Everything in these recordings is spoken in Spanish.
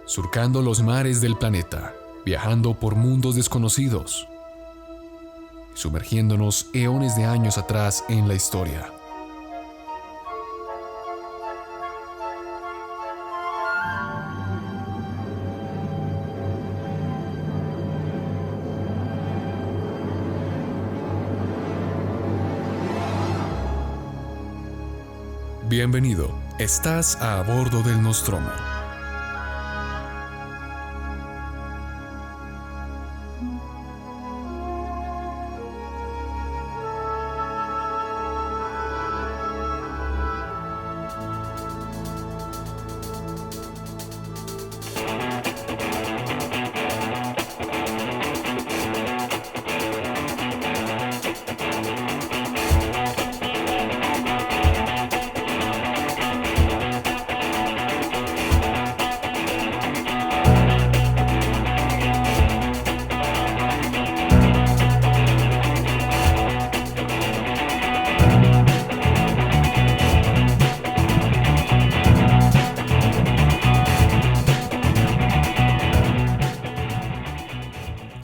surcando los mares del planeta, viajando por mundos desconocidos, sumergiéndonos eones de años atrás en la historia. Bienvenido, estás a bordo del Nostromo.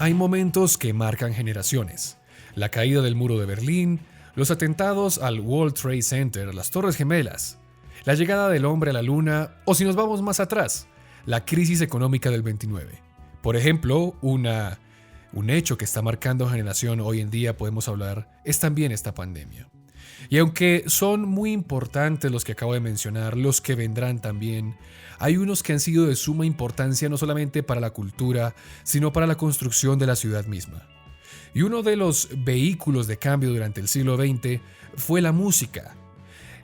Hay momentos que marcan generaciones. La caída del muro de Berlín, los atentados al World Trade Center, las Torres Gemelas, la llegada del hombre a la luna o, si nos vamos más atrás, la crisis económica del 29. Por ejemplo, un hecho que está marcando generación hoy en día, podemos hablar, es también esta pandemia. Y aunque son muy importantes los que acabo de mencionar, los que vendrán también, hay unos que han sido de suma importancia no solamente para la cultura, sino para la construcción de la ciudad misma. Y uno de los vehículos de cambio durante el siglo XX fue la música.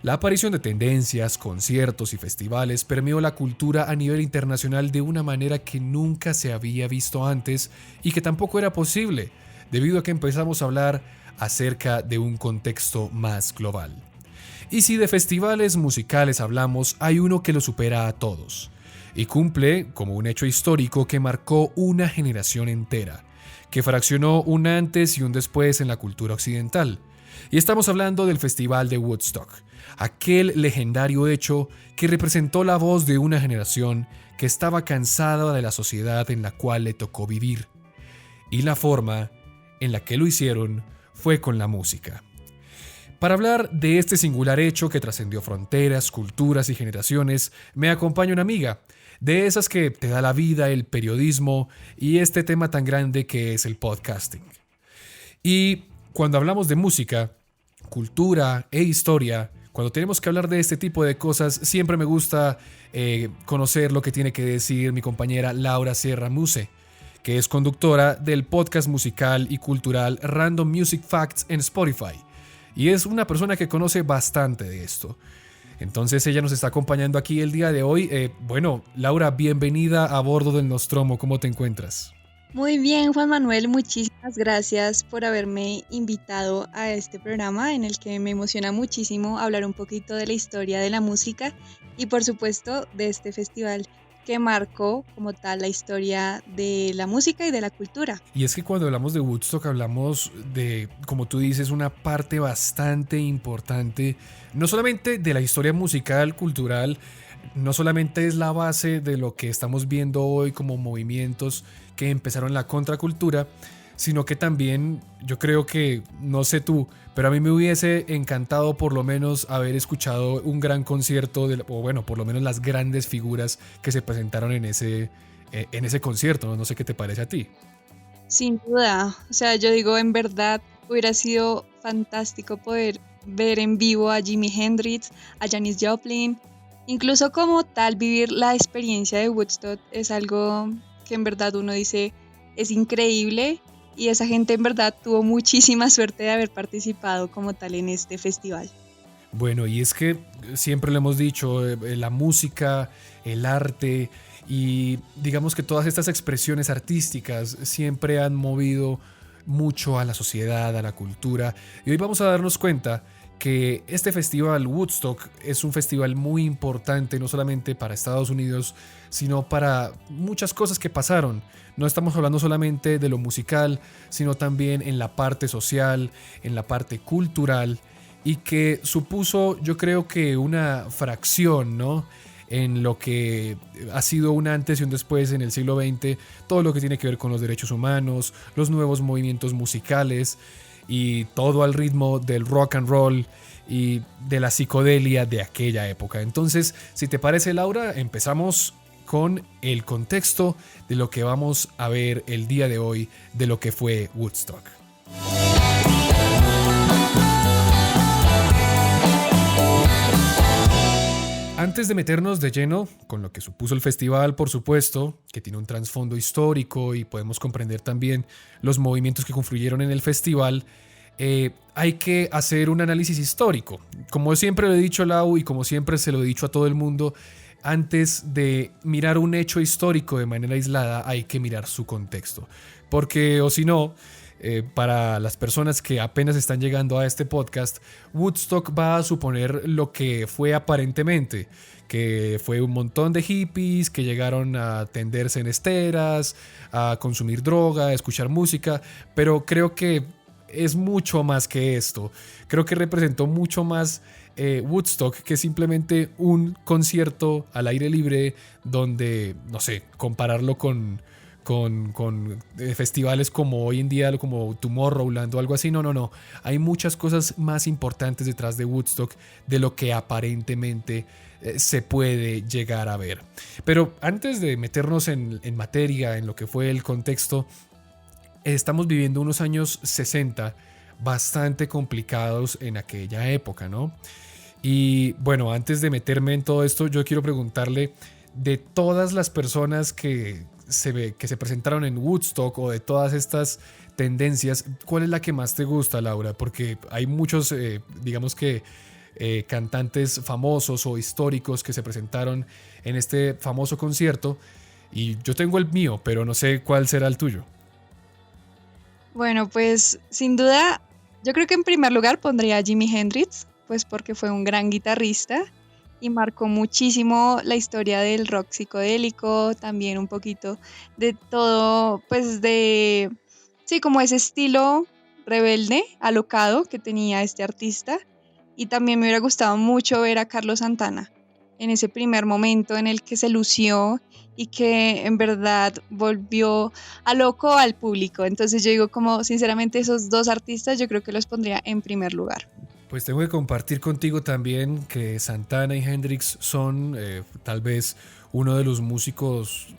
La aparición de tendencias, conciertos y festivales permeó la cultura a nivel internacional de una manera que nunca se había visto antes y que tampoco era posible, debido a que empezamos a hablar acerca de un contexto más global. Y si de festivales musicales hablamos, hay uno que lo supera a todos y cumple como un hecho histórico que marcó una generación entera, que fraccionó un antes y un después en la cultura occidental. Y estamos hablando del Festival de Woodstock, aquel legendario hecho que representó la voz de una generación que estaba cansada de la sociedad en la cual le tocó vivir. Y la forma en la que lo hicieron fue con la música. Para hablar de este singular hecho que trascendió fronteras, culturas y generaciones, me acompaña una amiga, de esas que te da la vida, el periodismo y este tema tan grande que es el podcasting. Y cuando hablamos de música, cultura e historia, cuando tenemos que hablar de este tipo de cosas, siempre me gusta conocer lo que tiene que decir mi compañera Laura Sierra Muse, que es conductora del podcast musical y cultural Random Music Facts en Spotify. Y es una persona que conoce bastante de esto. Entonces ella nos está acompañando aquí el día de hoy. Laura, bienvenida a bordo del Nostromo. ¿Cómo te encuentras? Muy bien, Juan Manuel, muchísimas gracias por haberme invitado a este programa en el que me emociona muchísimo hablar un poquito de la historia de la música y por supuesto de este festival que marcó como tal la historia de la música y de la cultura. Y es que cuando hablamos de Woodstock hablamos de, como tú dices, una parte bastante importante, no solamente de la historia musical, cultural, no solamente es la base de lo que estamos viendo hoy como movimientos que empezaron la contracultura, sino que también yo creo que, no sé tú, pero a mí me hubiese encantado por lo menos haber escuchado un gran concierto, por lo menos las grandes figuras que se presentaron en ese concierto, ¿no? No sé qué te parece a ti. Sin duda, o sea, yo digo, en verdad hubiera sido fantástico poder ver en vivo a Jimi Hendrix, a Janis Joplin, incluso como tal vivir la experiencia de Woodstock es algo que en verdad uno dice es increíble. Y esa gente en verdad tuvo muchísima suerte de haber participado como tal en este festival. Bueno, y es que siempre lo hemos dicho, la música, el arte y digamos que todas estas expresiones artísticas siempre han movido mucho a la sociedad, a la cultura. Y hoy vamos a darnos cuenta que este festival Woodstock es un festival muy importante no solamente para Estados Unidos, sino para muchas cosas que pasaron. No estamos hablando solamente de lo musical, sino también en la parte social, en la parte cultural, y que supuso, yo creo que una fracción, ¿no? en lo que ha sido un antes y un después en el siglo XX, todo lo que tiene que ver con los derechos humanos, los nuevos movimientos musicales y todo al ritmo del rock and roll y de la psicodelia de aquella época. Entonces, si te parece, Laura, empezamos con el contexto de lo que vamos a ver el día de hoy de lo que fue Woodstock. Antes de meternos de lleno con lo que supuso el festival, por supuesto, que tiene un trasfondo histórico y podemos comprender también los movimientos que confluyeron en el festival, hay que hacer un análisis histórico. Como siempre lo he dicho, Lau, y como siempre se lo he dicho a todo el mundo, antes de mirar un hecho histórico de manera aislada, hay que mirar su contexto. Porque, o si no, para las personas que apenas están llegando a este podcast, Woodstock va a suponer lo que fue aparentemente, que fue un montón de hippies que llegaron a tenderse en esteras, a consumir droga, a escuchar música, pero creo que es mucho más que esto. Creo que representó mucho más Woodstock que simplemente un concierto al aire libre donde, no sé, compararlo con festivales como hoy en día, como Tomorrowland o algo así. No. Hay muchas cosas más importantes detrás de Woodstock de lo que aparentemente se puede llegar a ver. Pero antes de meternos en materia, en lo que fue el contexto, estamos viviendo unos años 60 bastante complicados en aquella época, ¿no? Y bueno, antes de meterme en todo esto, yo quiero preguntarle, de todas las personas que se presentaron en Woodstock o de todas estas tendencias, ¿cuál es la que más te gusta, Laura? Porque hay muchos, digamos que cantantes famosos o históricos que se presentaron en este famoso concierto y yo tengo el mío, pero no sé cuál será el tuyo. Bueno, pues sin duda, yo creo que en primer lugar pondría a Jimi Hendrix, pues porque fue un gran guitarrista y marcó muchísimo la historia del rock psicodélico, también un poquito de todo, pues sí, como ese estilo rebelde, alocado que tenía este artista. Y también me hubiera gustado mucho ver a Carlos Santana en ese primer momento en el que se lució y que en verdad volvió a loco al público. Entonces yo digo, como sinceramente esos dos artistas yo creo que los pondría en primer lugar. Pues tengo que compartir contigo también que Santana y Hendrix son tal vez uno de los músicos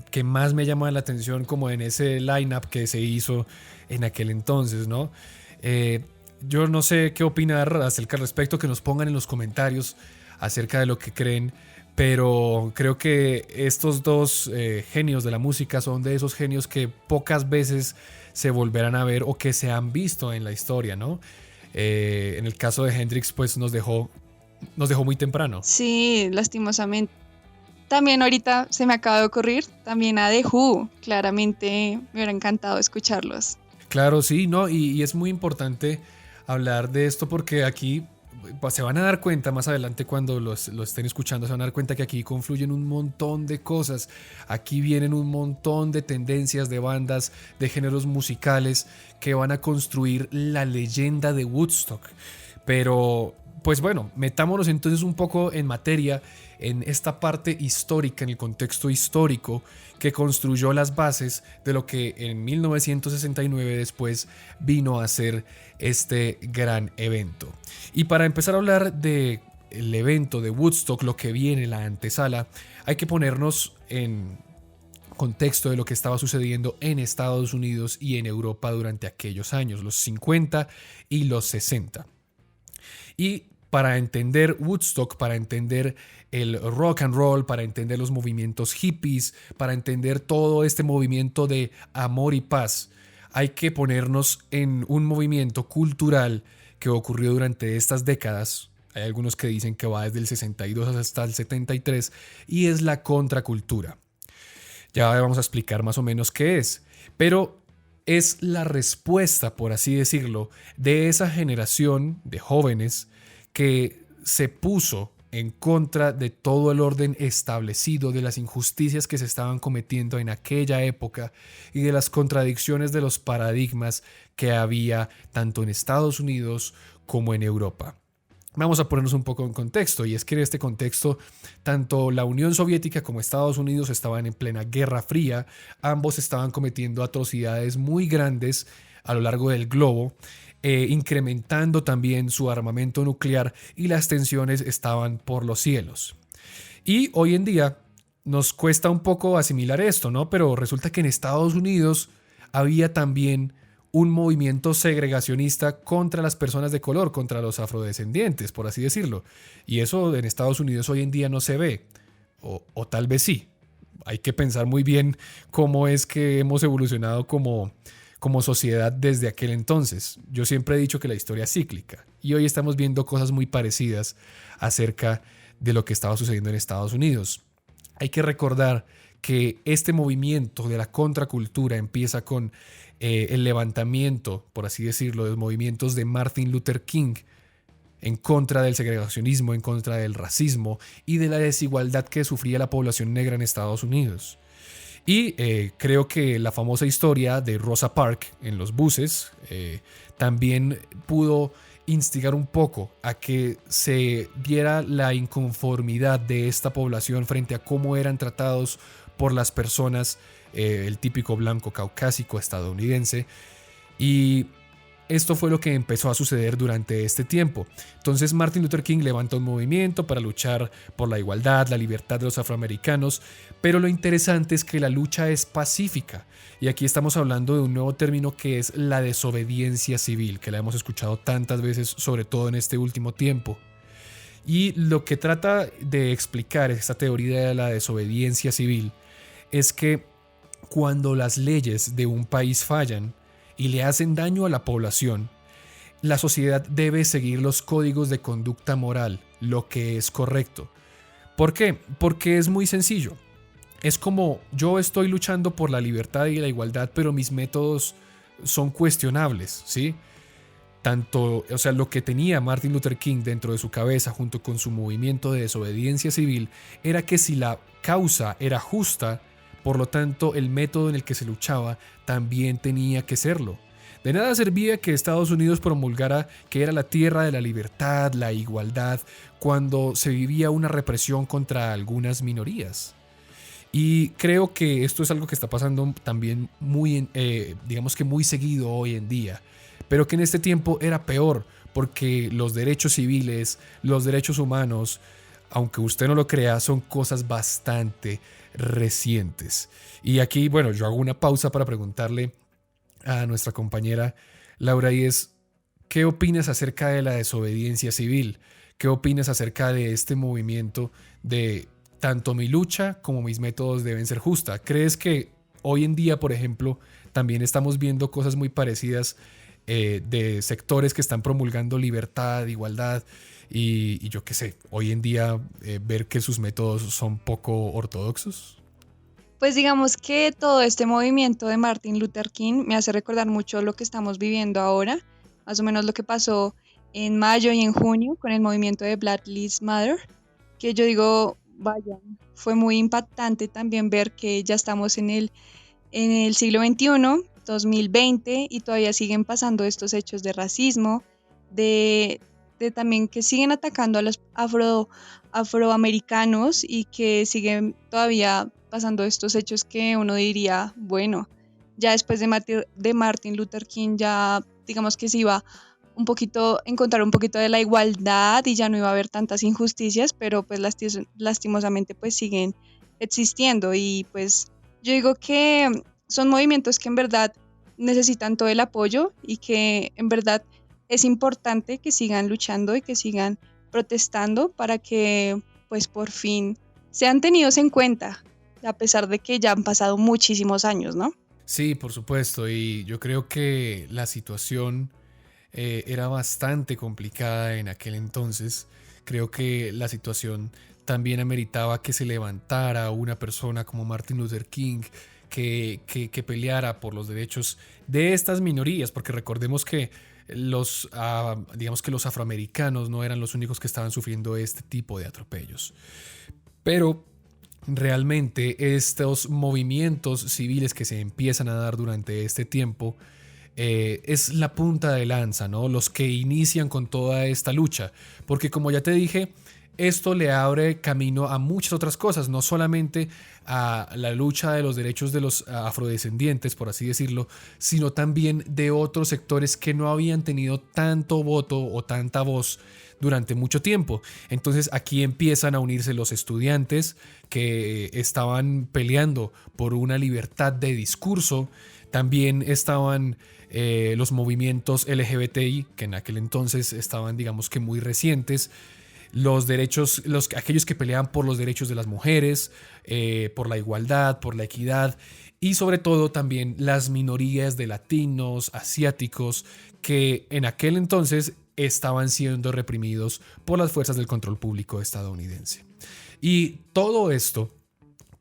que más me llama la atención como en ese lineup que se hizo en aquel entonces, ¿no? Yo no sé qué opinar acerca al respecto, que nos pongan en los comentarios acerca de lo que creen, pero creo que estos dos genios de la música son de esos genios que pocas veces se volverán a ver o que se han visto en la historia, ¿no? En el caso de Hendrix, pues nos dejó muy temprano. Sí, lastimosamente. También ahorita se me acaba de ocurrir, también a The Who, claramente me hubiera encantado escucharlos. Claro, sí, ¿no? Y es muy importante hablar de esto porque aquí pues, se van a dar cuenta más adelante cuando lo estén escuchando, se van a dar cuenta que aquí confluyen un montón de cosas, aquí vienen un montón de tendencias, de bandas, de géneros musicales que van a construir la leyenda de Woodstock. Pero, pues bueno, metámonos entonces un poco en materia, en esta parte histórica, en el contexto histórico que construyó las bases de lo que en 1969 después vino a ser este gran evento. Y para empezar a hablar del evento de Woodstock, lo que viene, la antesala, hay que ponernos en contexto de lo que estaba sucediendo en Estados Unidos y en Europa durante aquellos años, los 50 y los 60. Y para entender Woodstock, para entender el rock and roll, para entender los movimientos hippies, para entender todo este movimiento de amor y paz, hay que ponernos en un movimiento cultural que ocurrió durante estas décadas. Hay algunos que dicen que va desde el 62 hasta el 73 y es la contracultura. Ya vamos a explicar más o menos qué es, pero es la respuesta, por así decirlo, de esa generación de jóvenes que se puso en contra de todo el orden establecido, de las injusticias que se estaban cometiendo en aquella época y de las contradicciones de los paradigmas que había tanto en Estados Unidos como en Europa. Vamos a ponernos un poco en contexto, y es que en este contexto tanto la Unión Soviética como Estados Unidos estaban en plena Guerra Fría, ambos estaban cometiendo atrocidades muy grandes a lo largo del globo, incrementando también su armamento nuclear, y las tensiones estaban por los cielos. Y hoy en día nos cuesta un poco asimilar esto, ¿no? Pero resulta que en Estados Unidos había también un movimiento segregacionista contra las personas de color, contra los afrodescendientes, por así decirlo. Y eso en Estados Unidos hoy en día no se ve, o tal vez sí. Hay que pensar muy bien cómo es que hemos evolucionado como sociedad desde aquel entonces. Yo siempre he dicho que la historia es cíclica, y hoy estamos viendo cosas muy parecidas acerca de lo que estaba sucediendo en Estados Unidos. Hay que recordar que este movimiento de la contracultura empieza con el levantamiento, por así decirlo, de los movimientos de Martin Luther King en contra del segregacionismo, en contra del racismo y de la desigualdad que sufría la población negra en Estados Unidos. Y creo que la famosa historia de Rosa Parks en los buses también pudo instigar un poco a que se viera la inconformidad de esta población frente a cómo eran tratados por las personas, el típico blanco caucásico estadounidense. Y esto fue lo que empezó a suceder durante este tiempo. Entonces Martin Luther King levanta un movimiento para luchar por la igualdad, la libertad de los afroamericanos, pero lo interesante es que la lucha es pacífica. Y aquí estamos hablando de un nuevo término que es la desobediencia civil, que la hemos escuchado tantas veces, sobre todo en este último tiempo. Y lo que trata de explicar esta teoría de la desobediencia civil es que cuando las leyes de un país fallan y le hacen daño a la población, la sociedad debe seguir los códigos de conducta moral, lo que es correcto. ¿Por qué? Porque es muy sencillo. Es como yo estoy luchando por la libertad y la igualdad, pero mis métodos son cuestionables, ¿sí? Tanto, o sea, lo que tenía Martin Luther King dentro de su cabeza junto con su movimiento de desobediencia civil era que si la causa era justa, por lo tanto el método en el que se luchaba también tenía que serlo. De nada servía que Estados Unidos promulgara que era la tierra de la libertad, la igualdad, cuando se vivía una represión contra algunas minorías. Y creo que esto es algo que está pasando también muy, digamos que muy seguido hoy en día, pero que en este tiempo era peor, porque los derechos civiles, los derechos humanos, aunque usted no lo crea, son cosas bastante recientes. Y aquí, bueno, yo hago una pausa para preguntarle a nuestra compañera Laura, y es, ¿qué opinas acerca de la desobediencia civil? ¿Qué opinas acerca de este movimiento de tanto mi lucha como mis métodos deben ser justas? ¿Crees que hoy en día, por ejemplo, también estamos viendo cosas muy parecidas de sectores que están promulgando libertad, igualdad y yo qué sé, hoy en día ver que sus métodos son poco ortodoxos? Pues digamos que todo este movimiento de Martin Luther King me hace recordar mucho lo que estamos viviendo ahora, más o menos lo que pasó en mayo y en junio con el movimiento de Black Lives Matter, que yo digo, vaya, fue muy impactante también ver que ya estamos en el siglo XXI, 2020, y todavía siguen pasando estos hechos de racismo, de, de también que siguen atacando a los afroamericanos y que siguen todavía pasando estos hechos que uno diría, bueno, ya después de Martin Luther King ya digamos que se iba un poquito, encontrar un poquito de la igualdad y ya no iba a haber tantas injusticias, pero pues lastimosamente pues siguen existiendo y pues yo digo que son movimientos que en verdad necesitan todo el apoyo y que en verdad es importante que sigan luchando y que sigan protestando para que pues por fin sean tenidos en cuenta, a pesar de que ya han pasado muchísimos años, ¿no? Sí, por supuesto, y yo creo que la situación era bastante complicada en aquel entonces. Creo que la situación también ameritaba que se levantara una persona como Martin Luther King, que peleara por los derechos de estas minorías, porque recordemos que digamos que los afroamericanos no eran los únicos que estaban sufriendo este tipo de atropellos. Pero realmente estos movimientos civiles que se empiezan a dar durante este tiempo es la punta de lanza, ¿no? Los que inician con toda esta lucha. Porque como ya te dije, esto le abre camino a muchas otras cosas, no solamente a la lucha de los derechos de los afrodescendientes, por así decirlo, sino también de otros sectores que no habían tenido tanto voto o tanta voz durante mucho tiempo. Entonces aquí empiezan a unirse los estudiantes que estaban peleando por una libertad de discurso. También estaban los movimientos LGBTI, que en aquel entonces estaban, digamos que muy recientes. Los derechos, aquellos que peleaban por los derechos de las mujeres, por la igualdad, por la equidad, y sobre todo también las minorías de latinos, asiáticos, que en aquel entonces estaban siendo reprimidos por las fuerzas del control público estadounidense. Y todo esto,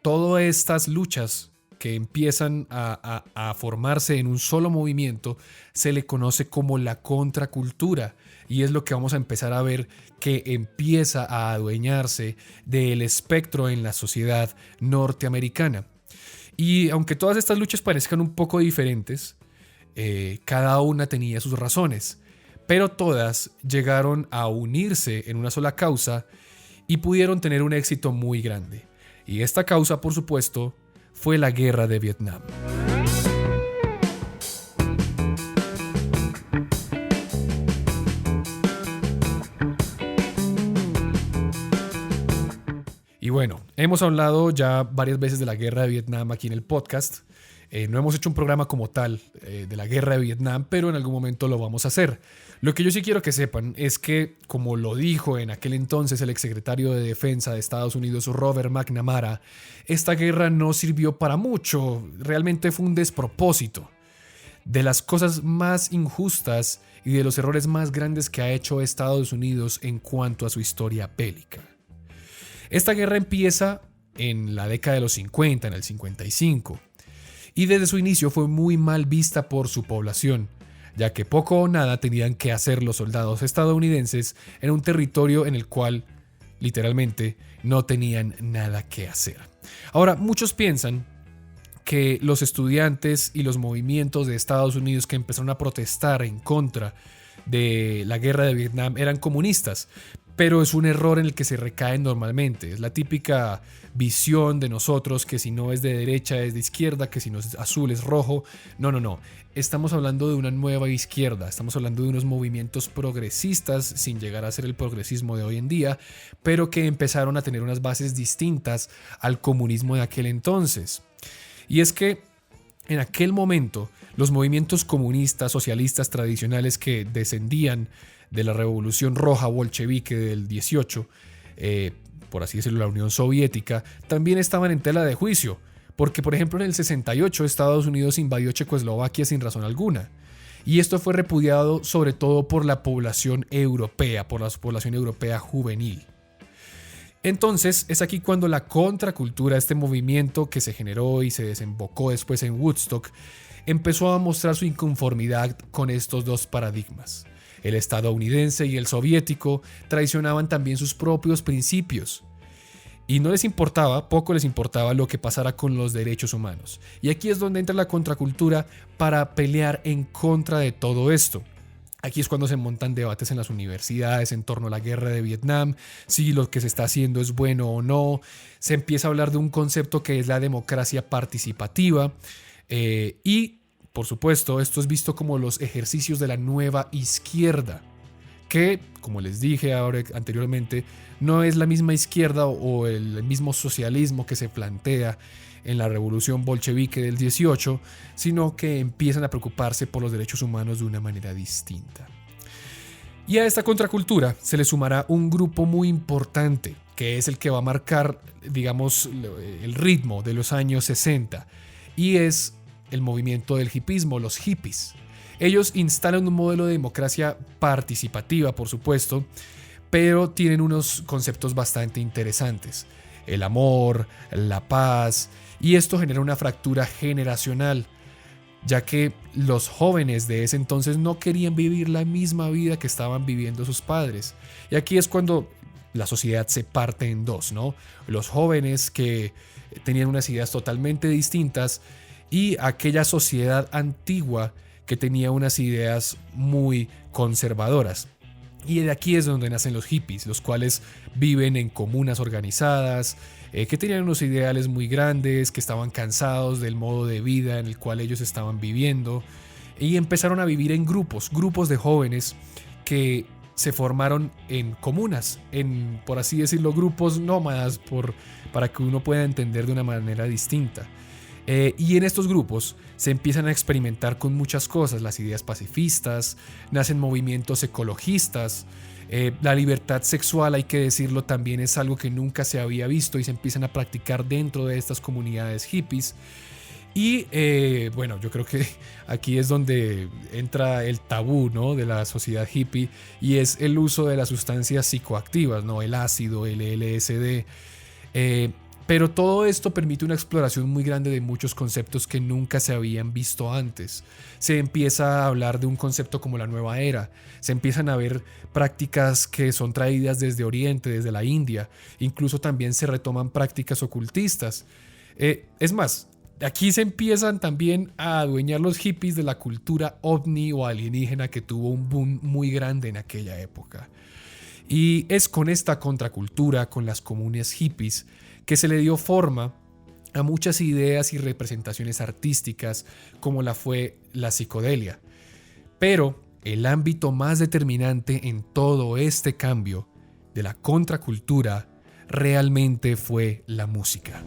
todas estas luchas que empiezan a formarse en un solo movimiento, se le conoce como la contracultura, y es lo que vamos a empezar a ver, que empieza a adueñarse del espectro en la sociedad norteamericana. Y aunque todas estas luchas parezcan un poco diferentes, cada una tenía sus razones, pero todas llegaron a unirse en una sola causa y pudieron tener un éxito muy grande. Y esta causa, por supuesto, fue la Guerra de Vietnam. Y bueno, hemos hablado ya varias veces de la Guerra de Vietnam aquí en el podcast. No hemos hecho un programa como tal de la Guerra de Vietnam, pero en algún momento lo vamos a hacer. Lo que yo sí quiero que sepan es que, como lo dijo en aquel entonces el exsecretario de Defensa de Estados Unidos, Robert McNamara, esta guerra no sirvió para mucho, realmente fue un despropósito. De las cosas más injustas y de los errores más grandes que ha hecho Estados Unidos en cuanto a su historia bélica. Esta guerra empieza en la década de los 50, en el 55. Y desde su inicio fue muy mal vista por su población, ya que poco o nada tenían que hacer los soldados estadounidenses en un territorio en el cual, literalmente, no tenían nada que hacer. Ahora, muchos piensan que los estudiantes y los movimientos de Estados Unidos que empezaron a protestar en contra de la guerra de Vietnam eran comunistas, pero es un error en el que se recaen normalmente. Es la típica visión de nosotros que si no es de derecha es de izquierda, que si no es azul es rojo. No. Estamos hablando de una nueva izquierda, estamos hablando de unos movimientos progresistas sin llegar a ser el progresismo de hoy en día, pero que empezaron a tener unas bases distintas al comunismo de aquel entonces. Y es que en aquel momento los movimientos comunistas, socialistas tradicionales que descendían de la Revolución Roja bolchevique del 18, por así decirlo, la Unión Soviética, también estaban en tela de juicio, porque por ejemplo en el 68 Estados Unidos invadió Checoslovaquia sin razón alguna, y esto fue repudiado sobre todo por la población europea, por la población europea juvenil. Entonces es aquí cuando la contracultura, este movimiento que se generó y se desembocó después en Woodstock, empezó a mostrar su inconformidad con estos dos paradigmas. El estadounidense y el soviético traicionaban también sus propios principios. Y no les importaba, poco les importaba lo que pasara con los derechos humanos. Y aquí es donde entra la contracultura para pelear en contra de todo esto. Aquí es cuando se montan debates en las universidades en torno a la guerra de Vietnam, si lo que se está haciendo es bueno o no. Se empieza a hablar de un concepto que es la democracia participativa y por supuesto, esto es visto como los ejercicios de la nueva izquierda, que, como les dije ahora anteriormente, no es la misma izquierda o el mismo socialismo que se plantea en la revolución bolchevique del 18, sino que empiezan a preocuparse por los derechos humanos de una manera distinta. Y a esta contracultura se le sumará un grupo muy importante, que es el que va a marcar, digamos, el ritmo de los años 60, y es el movimiento del hipismo, los hippies. Ellos instalan un modelo de democracia participativa, por supuesto, pero tienen unos conceptos bastante interesantes. El amor, la paz, y esto genera una fractura generacional, ya que los jóvenes de ese entonces no querían vivir la misma vida que estaban viviendo sus padres. Y aquí es cuando la sociedad se parte en dos, ¿no? Los jóvenes que tenían unas ideas totalmente distintas y aquella sociedad antigua que tenía unas ideas muy conservadoras. Y de aquí es donde nacen los hippies, los cuales viven en comunas organizadas, que tenían unos ideales muy grandes, que estaban cansados del modo de vida en el cual ellos estaban viviendo, y empezaron a vivir en grupos de jóvenes que se formaron en comunas, en, por así decirlo, grupos nómadas, para que uno pueda entender de una manera distinta. Y en estos grupos se empiezan a experimentar con muchas cosas, las ideas pacifistas, nacen movimientos ecologistas, la libertad sexual, hay que decirlo, también es algo que nunca se había visto y se empiezan a practicar dentro de estas comunidades hippies. Y bueno, yo creo que aquí es donde entra el tabú, ¿no?, de la sociedad hippie, y es el uso de las sustancias psicoactivas, ¿no?, el ácido, el LSD. Pero todo esto permite una exploración muy grande de muchos conceptos que nunca se habían visto antes. Se empieza a hablar de un concepto como la nueva era. Se empiezan a ver prácticas que son traídas desde Oriente, desde la India. Incluso también se retoman prácticas ocultistas. Es más, aquí se empiezan también a adueñar los hippies de la cultura ovni o alienígena, que tuvo un boom muy grande en aquella época. Y es con esta contracultura, con las comunes hippies, que se le dio forma a muchas ideas y representaciones artísticas, como la fue la psicodelia. Pero el ámbito más determinante en todo este cambio de la contracultura realmente fue la música.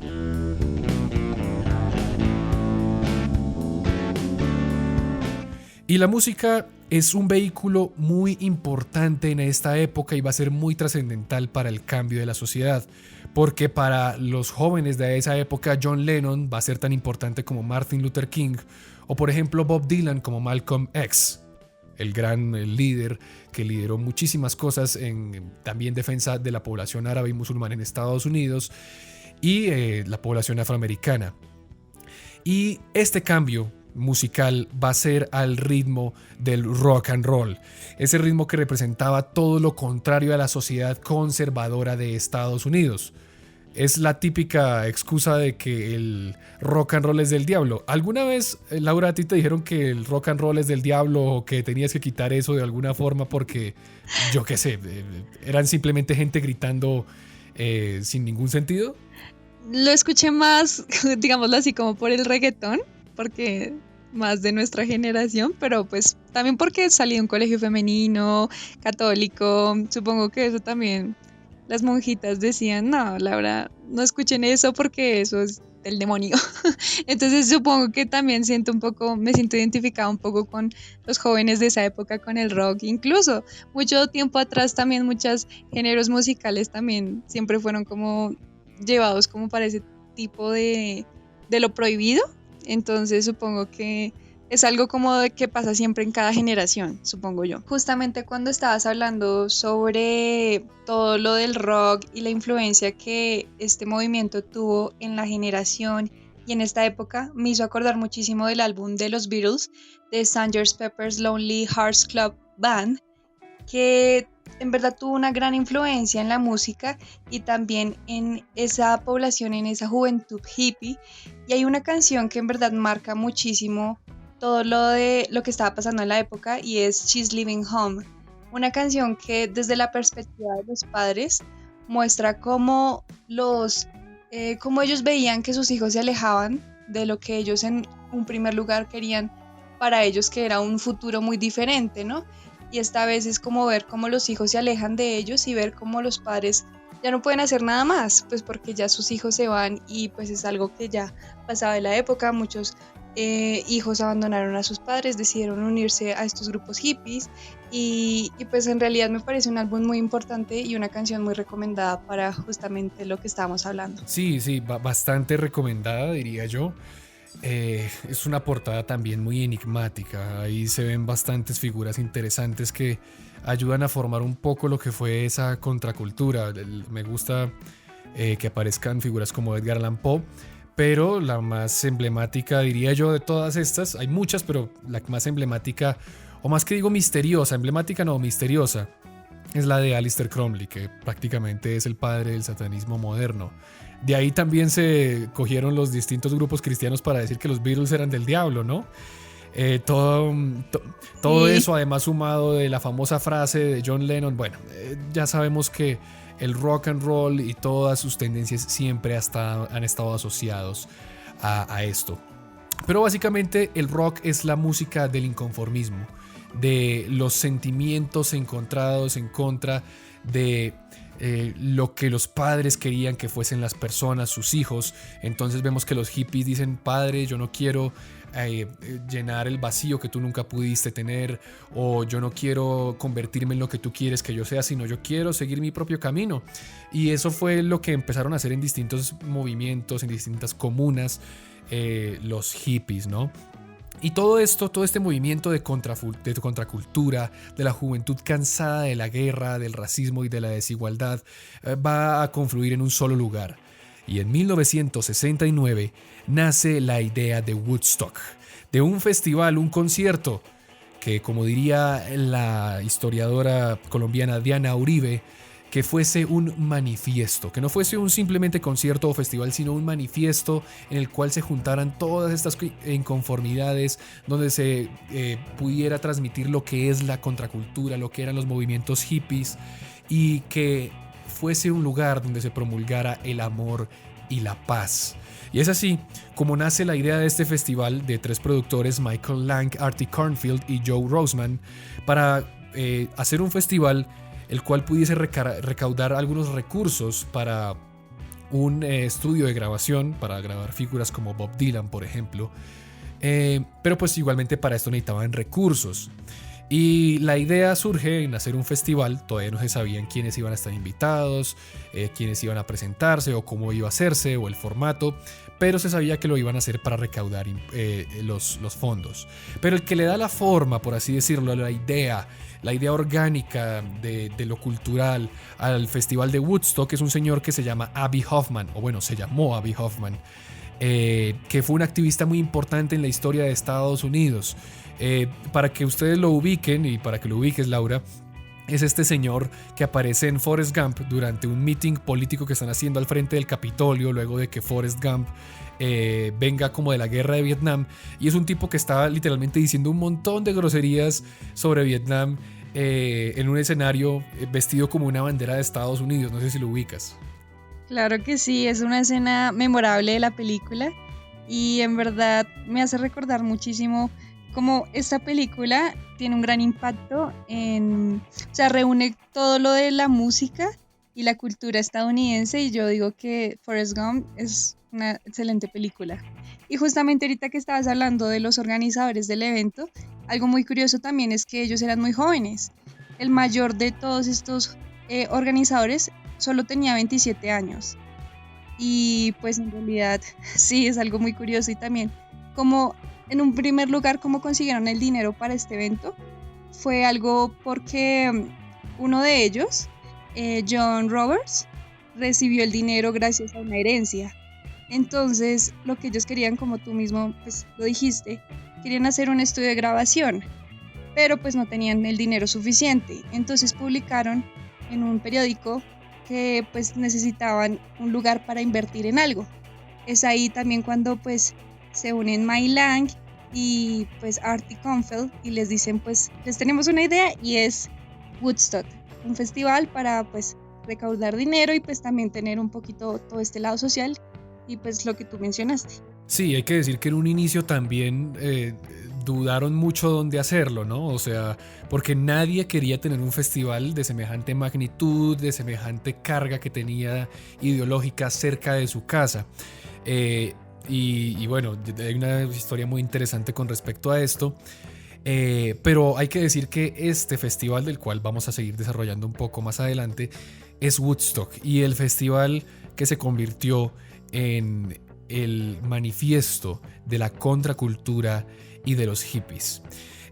Y la música es un vehículo muy importante en esta época y va a ser muy trascendental para el cambio de la sociedad, porque para los jóvenes de esa época John Lennon va a ser tan importante como Martin Luther King, o por ejemplo Bob Dylan como Malcolm X, el gran líder que lideró muchísimas cosas en también defensa de la población árabe y musulmana en Estados Unidos y la población afroamericana. Y este cambio musical va a ser al ritmo del rock and roll, ese ritmo que representaba todo lo contrario a la sociedad conservadora de Estados Unidos. Es la típica excusa de que el rock and roll es del diablo. ¿Alguna vez, Laura, a ti te dijeron que el rock and roll es del diablo o que tenías que quitar eso de alguna forma porque, yo qué sé, eran simplemente gente gritando sin ningún sentido? Lo escuché más, digámoslo así, como por el reggaetón, porque más de nuestra generación, pero pues también porque salí de un colegio femenino, católico, supongo que eso también, las monjitas decían, no, Laura, no escuchen eso porque eso es del demonio. Entonces supongo que también me siento identificada un poco con los jóvenes de esa época, con el rock, incluso mucho tiempo atrás también muchos géneros musicales también siempre fueron como llevados como para ese tipo de lo prohibido. Entonces supongo que es algo como de que pasa siempre en cada generación, supongo yo. Justamente cuando estabas hablando sobre todo lo del rock y la influencia que este movimiento tuvo en la generación y en esta época, me hizo acordar muchísimo del álbum de los Beatles, de Sgt. Pepper's Lonely Hearts Club Band, que en verdad tuvo una gran influencia en la música y también en esa población, en esa juventud hippie. Y hay una canción que en verdad marca muchísimo todo lo que estaba pasando en la época, y es She's Leaving Home. Una canción que desde la perspectiva de los padres muestra cómo ellos veían que sus hijos se alejaban de lo que ellos en un primer lugar querían para ellos, que era un futuro muy diferente, ¿no? Y esta vez es como ver cómo los hijos se alejan de ellos y ver cómo los padres ya no pueden hacer nada más, pues porque ya sus hijos se van y pues es algo que ya pasaba de la época. Muchos hijos abandonaron a sus padres, decidieron unirse a estos grupos hippies y pues en realidad me parece un álbum muy importante y una canción muy recomendada para justamente lo que estábamos hablando. Sí, bastante recomendada, diría yo. Es una portada también muy enigmática. Ahí se ven bastantes figuras interesantes que ayudan a formar un poco lo que fue esa contracultura. Me gusta que aparezcan figuras como Edgar Allan Poe, pero la más emblemática, diría yo, de todas estas, hay muchas, pero la más emblemática, o más que digo misteriosa, emblemática no, misteriosa, es la de Aleister Crowley, que prácticamente es el padre del satanismo moderno. De ahí también se cogieron los distintos grupos cristianos para decir que los Beatles eran del diablo, ¿no? Todo Sí. eso, además sumado de la famosa frase de John Lennon. Bueno, ya sabemos que el rock and roll y todas sus tendencias siempre han estado asociados a esto. Pero básicamente el rock es la música del inconformismo, de los sentimientos encontrados en contra de lo que los padres querían que fuesen las personas, sus hijos. Entonces vemos que los hippies dicen: padre, yo no quiero llenar el vacío que tú nunca pudiste tener, o yo no quiero convertirme en lo que tú quieres que yo sea, sino yo quiero seguir mi propio camino. Y eso fue lo que empezaron a hacer en distintos movimientos, en distintas comunas, los hippies, ¿no? Y todo esto, todo este movimiento de contracultura, de la juventud cansada de la guerra, del racismo y de la desigualdad, va a confluir en un solo lugar. Y en 1969 nace la idea de Woodstock, de un festival, un concierto, que, como diría la historiadora colombiana Diana Uribe, que fuese un manifiesto, que no fuese un simplemente concierto o festival, sino un manifiesto en el cual se juntaran todas estas inconformidades, donde se pudiera transmitir lo que es la contracultura, lo que eran los movimientos hippies, y que fuese un lugar donde se promulgara el amor y la paz. Y es así como nace la idea de este festival de tres productores, Michael Lang, Artie Cornfield y Joe Roseman, para hacer un festival el cual pudiese recaudar algunos recursos para un estudio de grabación, para grabar figuras como Bob Dylan, por ejemplo. Pero pues igualmente para esto necesitaban recursos. Y la idea surge en hacer un festival. Todavía no se sabían quiénes iban a estar invitados, quiénes iban a presentarse o cómo iba a hacerse o el formato, pero se sabía que lo iban a hacer para recaudar los fondos. Pero el que le da la forma, por así decirlo, la idea orgánica de lo cultural al festival de Woodstock es un señor que se llama Abbie Hoffman, o bueno, se llamó Abbie Hoffman, que fue un activista muy importante en la historia de Estados Unidos. Para que ustedes lo ubiquen y para que lo ubiques, Laura, es este señor que aparece en Forrest Gump durante un meeting político que están haciendo al frente del Capitolio luego de que Forrest Gump venga como de la guerra de Vietnam, y es un tipo que estaba literalmente diciendo un montón de groserías sobre Vietnam en un escenario vestido como una bandera de Estados Unidos. No sé si lo ubicas. Claro que sí, es una escena memorable de la película y en verdad me hace recordar muchísimo cómo esta película tiene un gran impacto o sea, reúne todo lo de la música y la cultura estadounidense, y yo digo que Forrest Gump es una excelente película. Y justamente ahorita que estabas hablando de los organizadores del evento, algo muy curioso también es que ellos eran muy jóvenes. El mayor de todos estos organizadores solo tenía 27 años. Y pues en realidad sí, es algo muy curioso. Y también como en un primer lugar, cómo consiguieron el dinero para este evento, fue algo porque uno de ellos, John Roberts, recibió el dinero gracias a una herencia. Entonces lo que ellos querían, como tú mismo pues lo dijiste, querían hacer un estudio de grabación, pero pues no tenían el dinero suficiente. Entonces publicaron en un periódico que pues necesitaban un lugar para invertir en algo. Es ahí también cuando pues se unen Mike Lang y pues Artie Cornfield y les dicen: pues les tenemos una idea, y es Woodstock, un festival para pues recaudar dinero y pues también tener un poquito todo este lado social y pues lo que tú mencionaste. Sí, hay que decir que en un inicio también dudaron mucho dónde hacerlo, ¿no? O sea, porque nadie quería tener un festival de semejante magnitud, de semejante carga que tenía ideológica cerca de su casa. Y bueno, hay una historia muy interesante con respecto a esto. Pero hay que decir que este festival, del cual vamos a seguir desarrollando un poco más adelante, es Woodstock, y el festival que se convirtió en el manifiesto de la contracultura y de los hippies.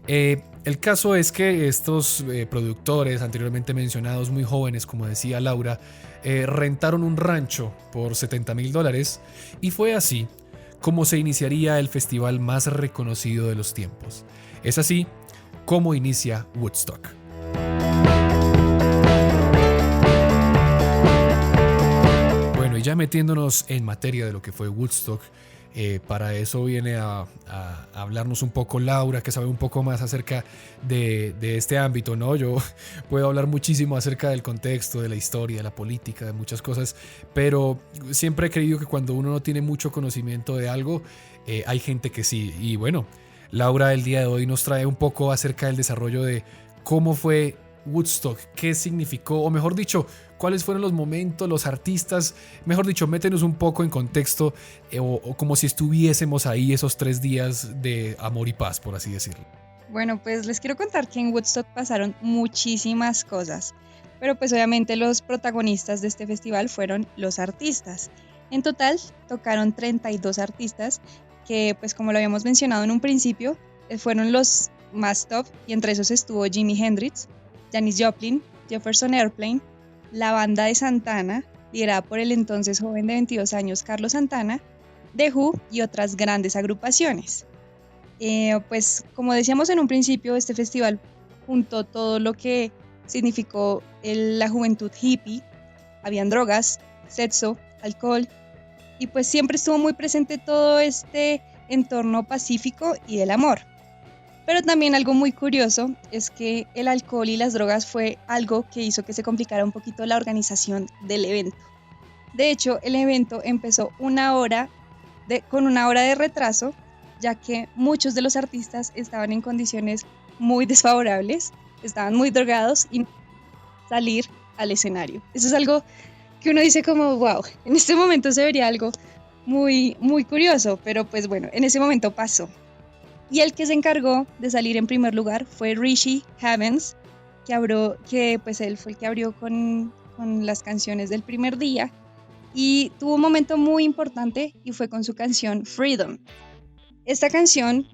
El caso es que estos productores anteriormente mencionados, muy jóvenes, como decía Laura, rentaron un rancho por $70,000, y fue así como se iniciaría el festival más reconocido de los tiempos. Es así como inicia Woodstock. Bueno, y ya metiéndonos en materia de lo que fue Woodstock, Para eso viene a hablarnos un poco Laura, que sabe un poco más acerca de este ámbito, ¿no? Yo puedo hablar muchísimo acerca del contexto, de la historia, de la política, de muchas cosas, pero siempre he creído que cuando uno no tiene mucho conocimiento de algo, hay gente que sí. Y bueno, Laura el día de hoy nos trae un poco acerca del desarrollo de cómo fue Woodstock, qué significó, o mejor dicho, cuáles fueron los momentos, los artistas, mejor dicho, métenos un poco en contexto, o como si estuviésemos ahí esos 3 días de amor y paz, por así decirlo. Bueno, pues les quiero contar que en Woodstock pasaron muchísimas cosas, pero pues obviamente los protagonistas de este festival fueron los artistas. En total tocaron 32 artistas que, pues como lo habíamos mencionado en un principio, fueron los más top, y entre esos estuvo Jimi Hendrix, Janis Joplin, Jefferson Airplane, la banda de Santana, liderada por el entonces joven de 22 años Carlos Santana, The Who y otras grandes agrupaciones. Pues como decíamos en un principio, este festival juntó todo lo que significó la juventud hippie. Habían drogas, sexo, alcohol, y pues siempre estuvo muy presente todo este entorno pacífico y del amor. Pero también algo muy curioso es que el alcohol y las drogas fue algo que hizo que se complicara un poquito la organización del evento. De hecho, el evento empezó con 1 hora de retraso, ya que muchos de los artistas estaban en condiciones muy desfavorables, estaban muy drogados y no podían salir al escenario. Eso es algo que uno dice como, wow, en este momento se vería algo muy, muy curioso, pero pues bueno, en ese momento pasó. Y el que se encargó de salir en primer lugar fue Richie Havens, que pues él fue el que abrió con las canciones del primer día, y tuvo un momento muy importante y fue con su canción Freedom. Esta canción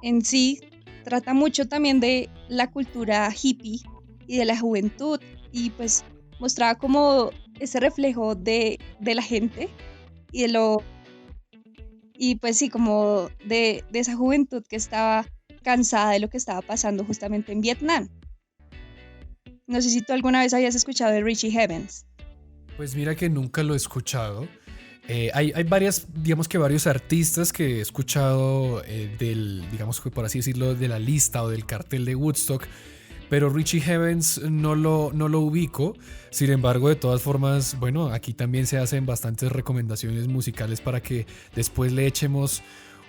en sí trata mucho también de la cultura hippie y de la juventud, y pues mostraba como ese reflejo de la gente y pues sí, como de esa juventud que estaba cansada de lo que estaba pasando justamente en Vietnam. No sé si tú alguna vez habías escuchado de Richie Havens. Pues mira que nunca lo he escuchado. Hay varios artistas que he escuchado digamos que por así decirlo, de la lista o del cartel de Woodstock, pero Richie Havens no lo ubico. Sin embargo, de todas formas, bueno, aquí también se hacen bastantes recomendaciones musicales para que después le echemos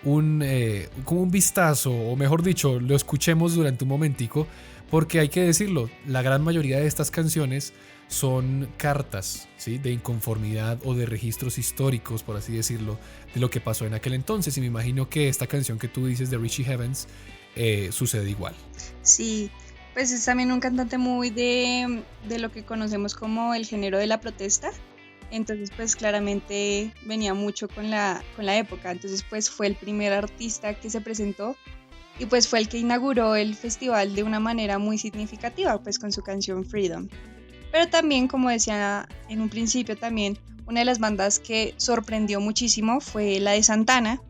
como un vistazo, o mejor dicho, lo escuchemos durante un momentico, porque hay que decirlo, la gran mayoría de estas canciones son cartas, ¿sí?, de inconformidad o de registros históricos, por así decirlo, de lo que pasó en aquel entonces, y me imagino que esta canción que tú dices de Richie Havens sucede igual. Sí, pues es también un cantante muy de lo que conocemos como el género de la protesta. Entonces pues claramente venía mucho con la época. Entonces pues fue el primer artista que se presentó, y pues fue el que inauguró el festival de una manera muy significativa, pues con su canción Freedom. Pero también, como decía en un principio, también una de las bandas que sorprendió muchísimo fue la de Santana,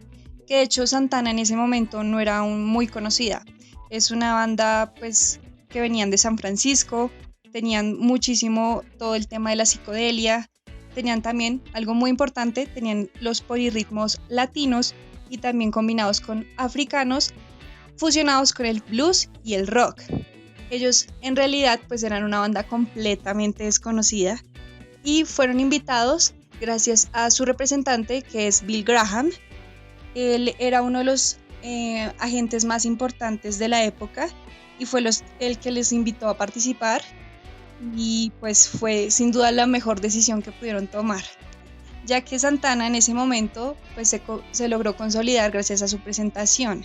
que de hecho Santana en ese momento no era aún muy conocida. Es una banda pues que venían de San Francisco, tenían muchísimo todo el tema de la psicodelia, tenían también algo muy importante, tenían los polirritmos latinos y también combinados con africanos, fusionados con el blues y el rock. Ellos en realidad pues eran una banda completamente desconocida y fueron invitados gracias a su representante, que es Bill Graham. Él era uno de los agentes más importantes de la época y fue el que les invitó a participar, y pues fue sin duda la mejor decisión que pudieron tomar, ya que Santana en ese momento pues se logró consolidar gracias a su presentación.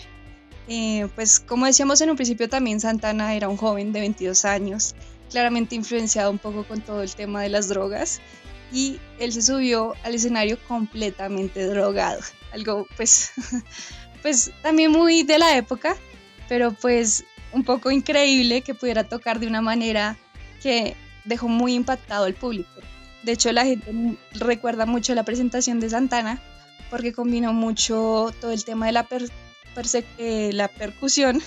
Pues como decíamos en un principio, también Santana era un joven de 22 años, claramente influenciado un poco con todo el tema de las drogas, y él se subió al escenario completamente drogado, algo pues, pues también muy de la época, pero pues un poco increíble que pudiera tocar de una manera que dejó muy impactado al público. De hecho, la gente recuerda mucho la presentación de Santana porque combinó mucho todo el tema de la percusión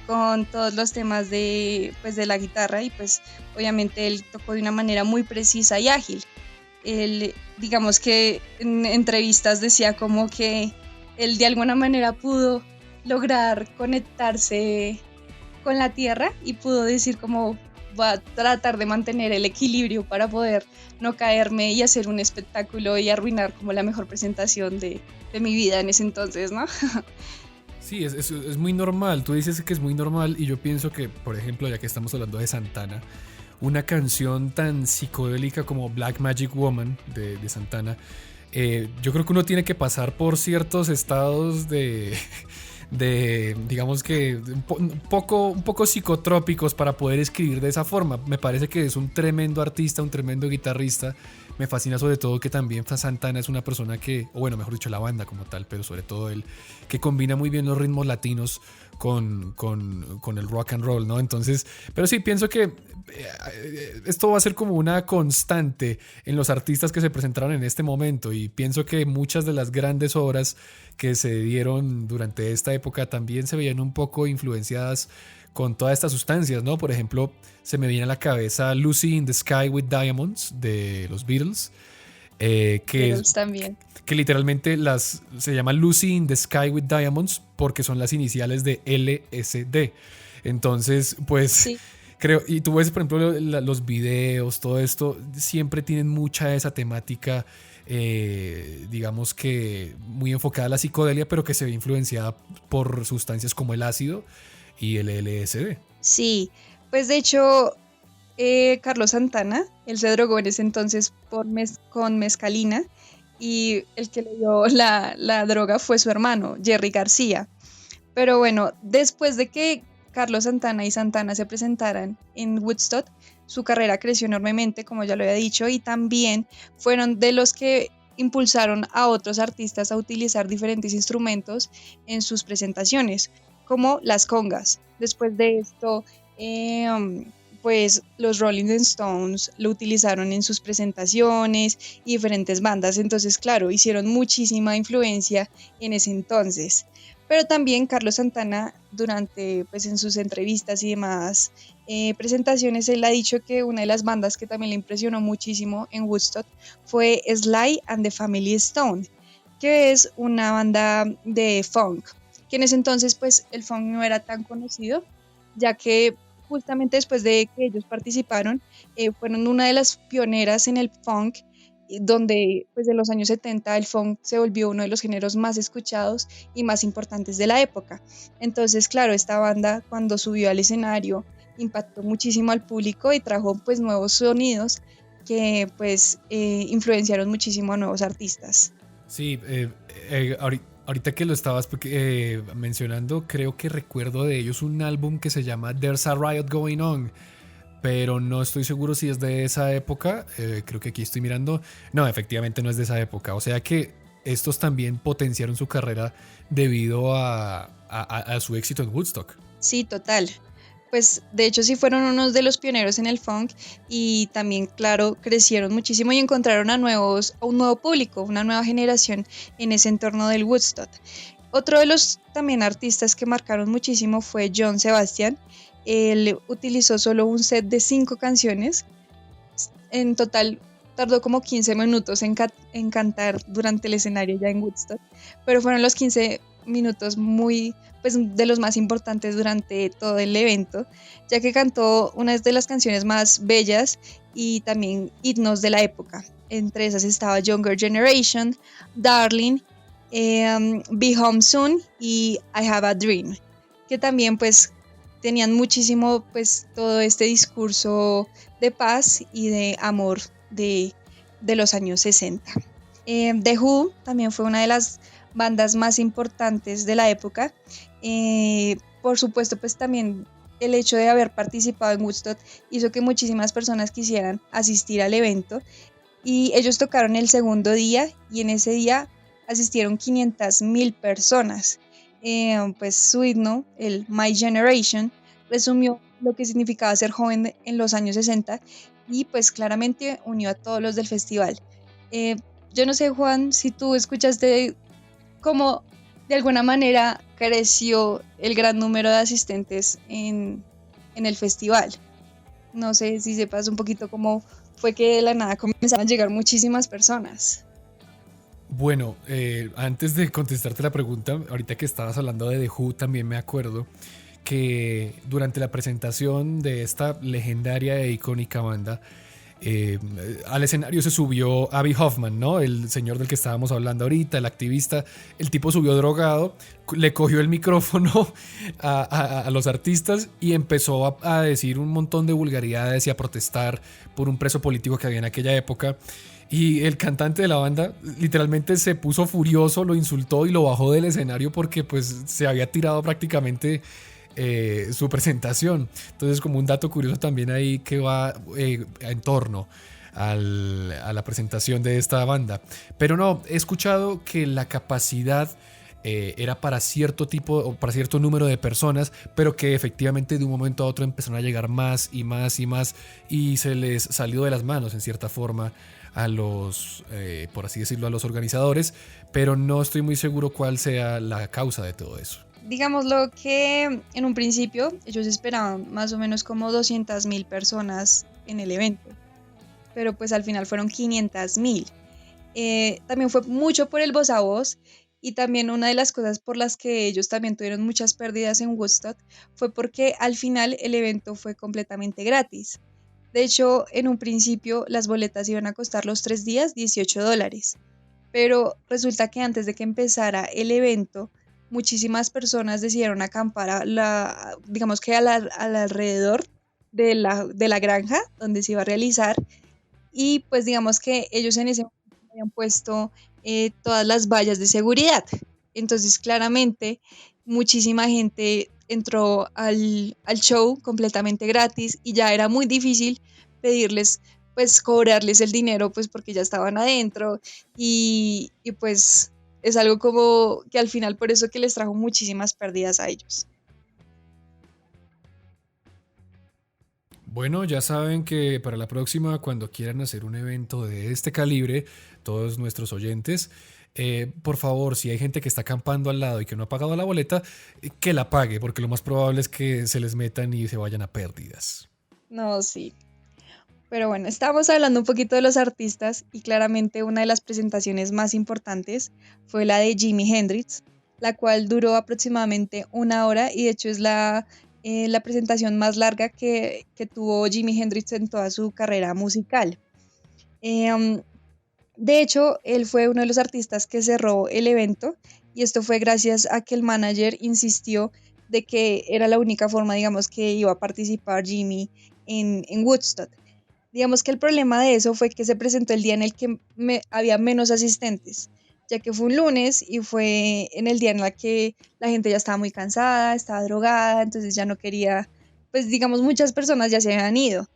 con todos los temas de la guitarra, y pues obviamente él tocó de una manera muy precisa y ágil. él, digamos que en entrevistas decía como que él de alguna manera pudo lograr conectarse con la tierra y pudo decir como va a tratar de mantener el equilibrio para poder no caerme y hacer un espectáculo y arruinar como la mejor presentación de mi vida en ese entonces, ¿no? Sí, es muy normal. Tú dices que es muy normal y yo pienso que, por ejemplo, ya que estamos hablando de Santana, una canción tan psicodélica como Black Magic Woman de Santana, yo creo que uno tiene que pasar por ciertos estados digamos que un poco psicotrópicos para poder escribir de esa forma. Me parece que es un tremendo artista, un tremendo guitarrista. Me fascina sobre todo que también Santana es una persona que, o bueno, mejor dicho, la banda como tal, pero sobre todo él, que combina muy bien los ritmos latinos con el rock and roll, ¿no? Entonces, pero sí, pienso que esto va a ser como una constante en los artistas que se presentaron en este momento, y pienso que muchas de las grandes obras que se dieron durante esta época también se veían un poco influenciadas con todas estas sustancias, ¿no? Por ejemplo, se me viene a la cabeza Lucy in the Sky with Diamonds de los Beatles, Pero también. que literalmente se llama Lucy in the Sky with Diamonds porque son las iniciales de LSD. Entonces, pues Sí. creo, y tú ves, por ejemplo, los videos, todo esto, siempre tienen mucha esa temática, digamos que muy enfocada a la psicodelia, pero que se ve influenciada por sustancias como el ácido y el LSD. Sí, pues de hecho, Carlos Santana, él se drogó en ese entonces con mescalina y el que le dio la droga fue su hermano, Jerry García. Pero bueno, después de que Carlos Santana y Santana se presentaran en Woodstock, su carrera creció enormemente, como ya lo había dicho, y también fueron de los que impulsaron a otros artistas a utilizar diferentes instrumentos en sus presentaciones, como las congas. Después de esto, pues los Rolling Stones lo utilizaron en sus presentaciones y diferentes bandas. Entonces, claro, hicieron muchísima influencia en ese entonces. Pero también Carlos Santana, durante, pues en sus entrevistas y demás presentaciones, él ha dicho que una de las bandas que también le impresionó muchísimo en Woodstock fue Sly and the Family Stone, que es una banda de funk, que en ese entonces pues el funk no era tan conocido, ya que justamente después de que ellos participaron, fueron una de las pioneras en el funk, donde pues en los años 70 el funk se volvió uno de los géneros más escuchados y más importantes de la época. Entonces, claro, esta banda cuando subió al escenario impactó muchísimo al público y trajo pues nuevos sonidos que pues influenciaron muchísimo a nuevos artistas. Sí, ahorita que lo estabas mencionando, creo que recuerdo de ellos un álbum que se llama There's a Riot Going On, pero no estoy seguro si es de esa época. Creo que aquí estoy mirando. No, efectivamente no es de esa época. O sea que estos también potenciaron su carrera debido a su éxito en Woodstock. Sí, total. Pues de hecho sí fueron unos de los pioneros en el funk y también, claro, crecieron muchísimo y encontraron a un nuevo público, una nueva generación en ese entorno del Woodstock. Otro de los también artistas que marcaron muchísimo fue John Sebastian. Él utilizó solo un set de 5 canciones. En total tardó como 15 minutos en cantar durante el escenario ya en Woodstock, pero fueron los 15 minutos muy, pues, de los más importantes durante todo el evento, ya que cantó una de las canciones más bellas y también himnos de la época. Entre esas estaba Younger Generation, Darling, Be Home Soon y I Have a Dream, que también pues tenían muchísimo pues todo este discurso de paz y de amor de los años 60. The Who también fue una de las bandas más importantes de la época. Por supuesto, pues también el hecho de haber participado en Woodstock hizo que muchísimas personas quisieran asistir al evento y ellos tocaron el segundo día y en ese día asistieron 500,000 personas. Pues su himno, el My Generation, resumió lo que significaba ser joven en los años 60 y pues claramente unió a todos los del festival. Eh, yo no sé, Juan, si tú escuchaste cómo de alguna manera creció el gran número de asistentes en el festival. No sé si sepas un poquito fue que de la nada comenzaron a llegar muchísimas personas. Bueno, antes de contestarte la pregunta, ahorita que estabas hablando de The Who, también me acuerdo que durante la presentación de esta legendaria e icónica banda, eh, al escenario se subió Abby Hoffman, ¿no? El señor del que estábamos hablando ahorita, el activista. El tipo subió drogado, le cogió el micrófono a los artistas y empezó a decir un montón de vulgaridades y a protestar por un preso político que había en aquella época. Y el cantante de la banda literalmente se puso furioso, lo insultó y lo bajó del escenario porque pues se había tirado prácticamente su presentación. Entonces, como un dato curioso también ahí que va en torno a la presentación de esta banda. Pero no, he escuchado que la capacidad era para cierto tipo o para cierto número de personas, pero que efectivamente de un momento a otro empezaron a llegar más y más y más y se les salió de las manos en cierta forma a los, por así decirlo, a los organizadores, pero no estoy muy seguro cuál sea la causa de todo eso. Digámoslo que en un principio ellos esperaban más o menos como 200.000 personas en el evento, pero pues al final fueron 500.000. También fue mucho por el voz a voz y también una de las cosas por las que ellos también tuvieron muchas pérdidas en Woodstock fue porque al final el evento fue completamente gratis. De hecho, en un principio las boletas iban a costar los 3 días $18, pero resulta que antes de que empezara el evento, muchísimas personas decidieron acampar digamos que al alrededor de la granja donde se iba a realizar y pues digamos que ellos en ese momento habían puesto todas las vallas de seguridad. Entonces claramente muchísima gente entró al show completamente gratis y ya era muy difícil pedirles, pues cobrarles el dinero, pues porque ya estaban adentro y pues es algo como que al final por eso que les trajo muchísimas pérdidas a ellos. Bueno, ya saben que para la próxima, cuando quieran hacer un evento de este calibre, todos nuestros oyentes, por favor, si hay gente que está acampando al lado y que no ha pagado la boleta, que la pague, porque lo más probable es que se les metan y se vayan a pérdidas. No, sí. Pero bueno, estábamos hablando un poquito de los artistas y claramente una de las presentaciones más importantes fue la de Jimi Hendrix, la cual duró aproximadamente 1 hora y de hecho es la presentación más larga que tuvo Jimi Hendrix en toda su carrera musical. Eh, um, de hecho, él fue uno de los artistas que cerró el evento y esto fue gracias a que el manager insistió de que era la única forma, digamos, que iba a participar Jimmy en Woodstock. Digamos que el problema de eso fue que se presentó el día en el que había menos asistentes, ya que fue un lunes y fue en el día en el que la gente ya estaba muy cansada, estaba drogada, entonces ya no quería, pues digamos, muchas personas ya se habían ido.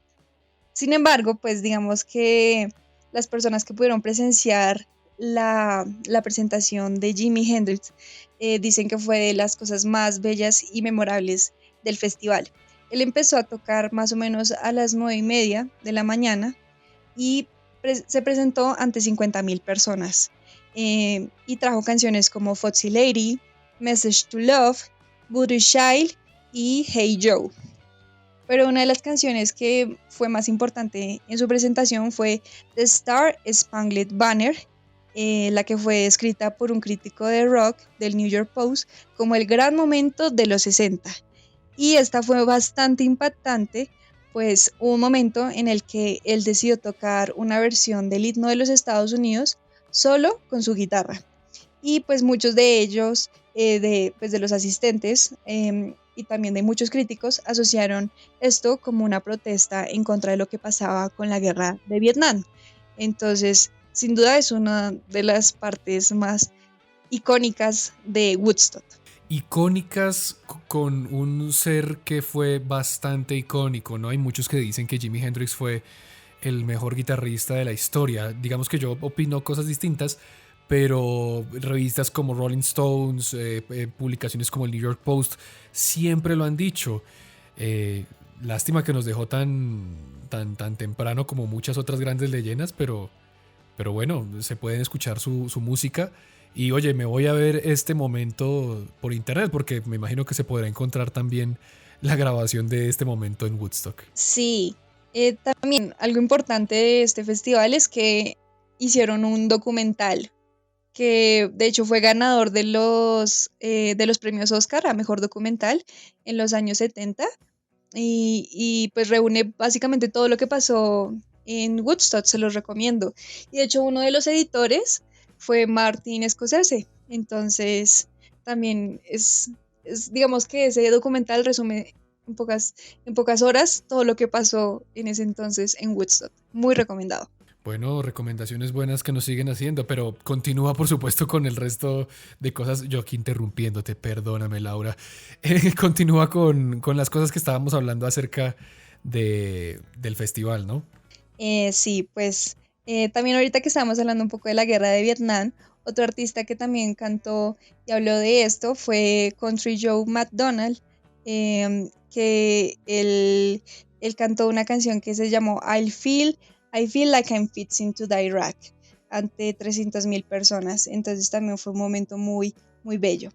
Sin embargo, pues digamos que las personas que pudieron presenciar la presentación de Jimi Hendrix dicen que fue de las cosas más bellas y memorables del festival. Él empezó a tocar más o menos a las 9:30 de la mañana y se presentó ante 50.000 personas y trajo canciones como Foxy Lady, Message to Love, Voodoo Child y Hey Joe. Pero una de las canciones que fue más importante en su presentación fue The Star Spangled Banner, la que fue escrita por un crítico de rock del New York Post como el gran momento de los 60. Y esta fue bastante impactante, pues hubo un momento en el que él decidió tocar una versión del himno de los Estados Unidos solo con su guitarra. Y pues muchos de ellos, pues de los asistentes y también de muchos críticos, asociaron esto como una protesta en contra de lo que pasaba con la guerra de Vietnam. Entonces, sin duda es una de las partes más icónicas de Woodstock. Icónicas con un ser que fue bastante icónico, ¿no? Hay muchos que dicen que Jimi Hendrix fue el mejor guitarrista de la historia. Digamos que yo opino cosas distintas, pero revistas como Rolling Stones, publicaciones como el New York Post, siempre lo han dicho. Eh, Lástima que nos dejó tan temprano como muchas otras grandes leyendas, pero bueno, se pueden escuchar su música. Y oye, me voy a ver este momento por internet porque me imagino que se podrá encontrar también la grabación de este momento en Woodstock. Sí, También algo importante de este festival es que hicieron un documental que de hecho fue ganador de los premios Oscar a mejor documental en los años 70 y pues reúne básicamente todo lo que pasó en Woodstock, se los recomiendo. Y de hecho uno de los editores fue Martin Scorsese, entonces también digamos que ese documental resume en pocas horas todo lo que pasó en ese entonces en Woodstock. Muy recomendado. Bueno, recomendaciones buenas que nos siguen haciendo, pero continúa por supuesto con el resto de cosas. Yo aquí interrumpiéndote, perdóname Laura. Continúa con las cosas que estábamos hablando acerca del festival, ¿no? Sí, pues también ahorita que estábamos hablando un poco de la guerra de Vietnam, otro artista que también cantó y habló de esto fue Country Joe McDonald, que él cantó una canción que se llamó I Feel Like I'm Fixing to Die Iraq ante 300.000 personas. Entonces también fue un momento muy, muy bello.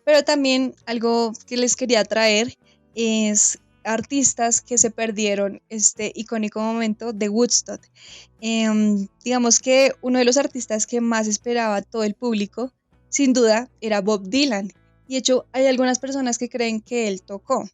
Pero también algo que les quería traer es artistas que se perdieron este icónico momento de Woodstock. Digamos que uno de los artistas que más esperaba todo el público, sin duda, era Bob Dylan. Y de hecho, hay algunas personas que creen que él tocó,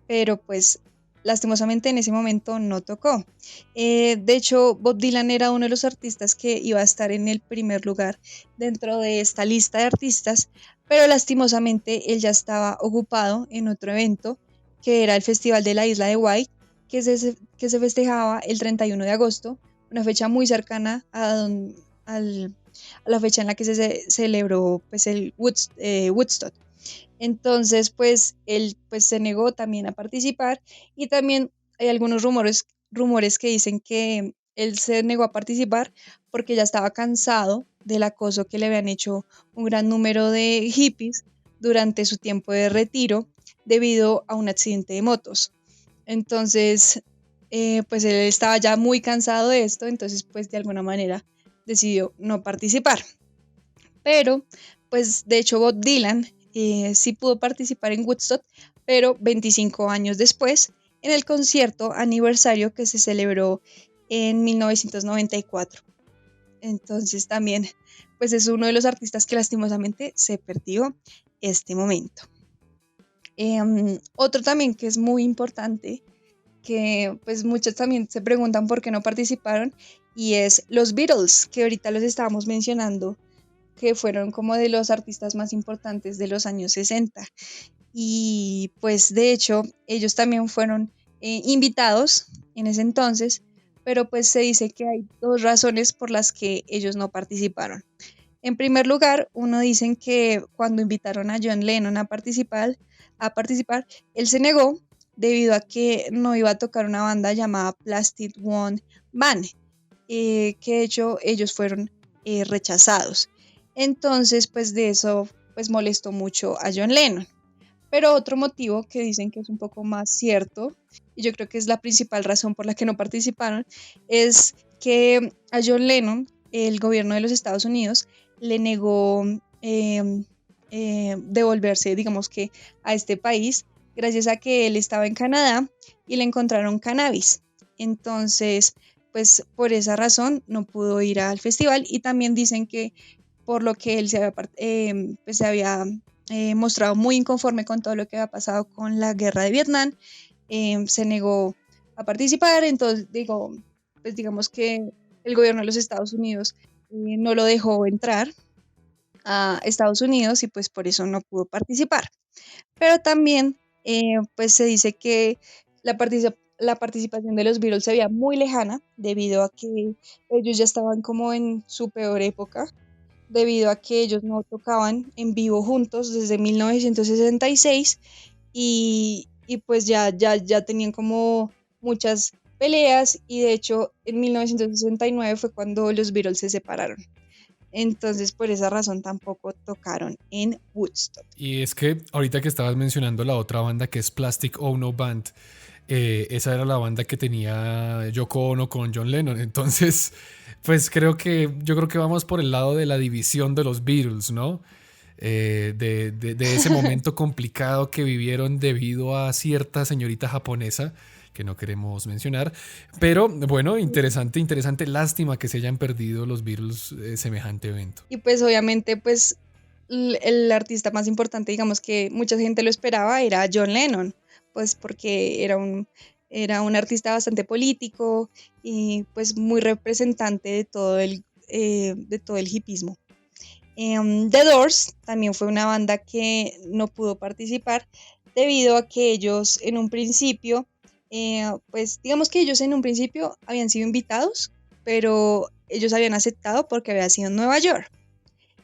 pero pues lastimosamente en ese momento no tocó. De hecho, Bob Dylan era uno de los artistas que iba a estar en el primer lugar dentro de esta lista de artistas, pero lastimosamente él ya estaba ocupado en otro evento, que era el Festival de la Isla de White, que se festejaba el 31 de agosto, una fecha muy cercana a la fecha en la que se celebró pues, el Woodstock. Entonces, pues él pues se negó también a participar y también hay algunos rumores que dicen que él se negó a participar porque ya estaba cansado del acoso que le habían hecho un gran número de hippies durante su tiempo de retiro debido a un accidente de motos. Entonces, pues él estaba ya muy cansado de esto, entonces pues de alguna manera decidió no participar. Pero, pues de hecho Bob Dylan sí pudo participar en Woodstock, pero 25 años después, en el concierto aniversario que se celebró en 1994. Entonces también, pues es uno de los artistas que lastimosamente se perdió este momento. Otro también que es muy importante, que pues muchos también se preguntan por qué no participaron, y es los Beatles, que ahorita los estábamos mencionando que fueron como de los artistas más importantes de los años 60. Y pues de hecho ellos también fueron invitados en ese entonces, pero pues se dice que hay dos razones por las que ellos no participaron. En primer lugar, uno dicen que cuando invitaron a John Lennon a participar, él se negó debido a que no iba a tocar una banda llamada Plastic One Band, que de hecho ellos fueron rechazados. Entonces, pues de eso pues molestó mucho a John Lennon. Pero otro motivo que dicen que es un poco más cierto, y yo creo que es la principal razón por la que no participaron, es que a John Lennon, el gobierno de los Estados Unidos, le negó devolverse, digamos que, a este país, gracias a que él estaba en Canadá y le encontraron cannabis. Entonces, pues por esa razón no pudo ir al festival y también dicen que por lo que él pues se había mostrado muy inconforme con todo lo que había pasado con la guerra de Vietnam, se negó a participar, entonces pues digamos que el gobierno de los Estados Unidos no lo dejó entrar a Estados Unidos y pues por eso no pudo participar. Pero también pues se dice que la participación de los Beatles se veía muy lejana debido a que ellos ya estaban como en su peor época, debido a que ellos no tocaban en vivo juntos desde 1966 y pues ya tenían como muchas peleas y de hecho en 1969 fue cuando los Beatles se separaron. Entonces por esa razón tampoco tocaron en Woodstock. Y es que ahorita que estabas mencionando la otra banda que es Plastic Ono Band, esa era la banda que tenía Yoko Ono con John Lennon. Entonces, pues yo creo que vamos por el lado de la división de los Beatles, ¿no? De ese momento complicado que vivieron debido a cierta señorita japonesa que no queremos mencionar. Pero bueno, interesante, interesante. Lástima que se hayan perdido los Beatles semejante evento. Y pues obviamente pues el artista más importante, digamos que mucha gente lo esperaba, era John Lennon, pues porque era un artista bastante político y pues muy representante de todo el hipismo. The Doors también fue una banda que no pudo participar debido a que ellos en un principio, pues digamos que ellos en un principio habían sido invitados, pero ellos habían aceptado porque había sido en Nueva York,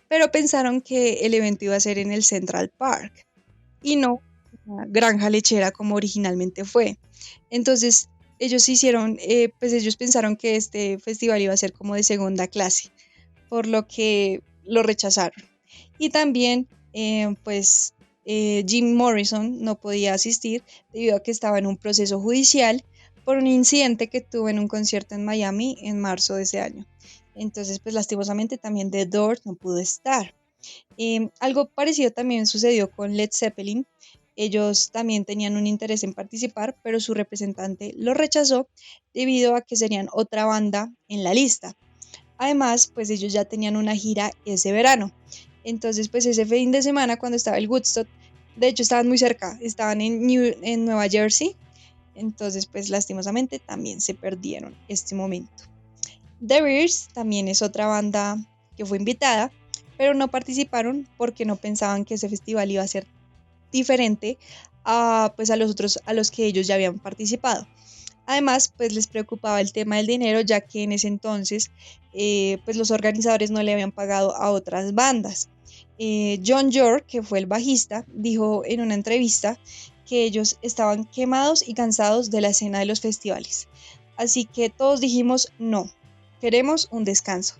pero pensaron que el evento iba a ser en el Central Park y no una granja lechera como originalmente fue. Entonces pues ellos pensaron que este festival iba a ser como de segunda clase, por lo que lo rechazaron. Y también, pues, Jim Morrison no podía asistir debido a que estaba en un proceso judicial por un incidente que tuvo en un concierto en Miami en marzo de ese año. Entonces, pues lastimosamente también The Doors no pudo estar. Algo parecido también sucedió con Led Zeppelin. Ellos también tenían un interés en participar, pero su representante lo rechazó debido a que serían otra banda en la lista. Además, pues ellos ya tenían una gira ese verano. Entonces, pues ese fin de semana cuando estaba el Woodstock, de hecho estaban muy cerca, estaban en Nueva Jersey. Entonces, pues lastimosamente también se perdieron este momento. The Bears también es otra banda que fue invitada, pero no participaron porque no pensaban que ese festival iba a ser diferente pues a los otros a los que ellos ya habían participado. Además, pues les preocupaba el tema del dinero, ya que en ese entonces, pues los organizadores no le habían pagado a otras bandas. John York, que fue el bajista, dijo en una entrevista que ellos estaban quemados y cansados de la escena de los festivales. Así que todos dijimos, no, queremos un descanso.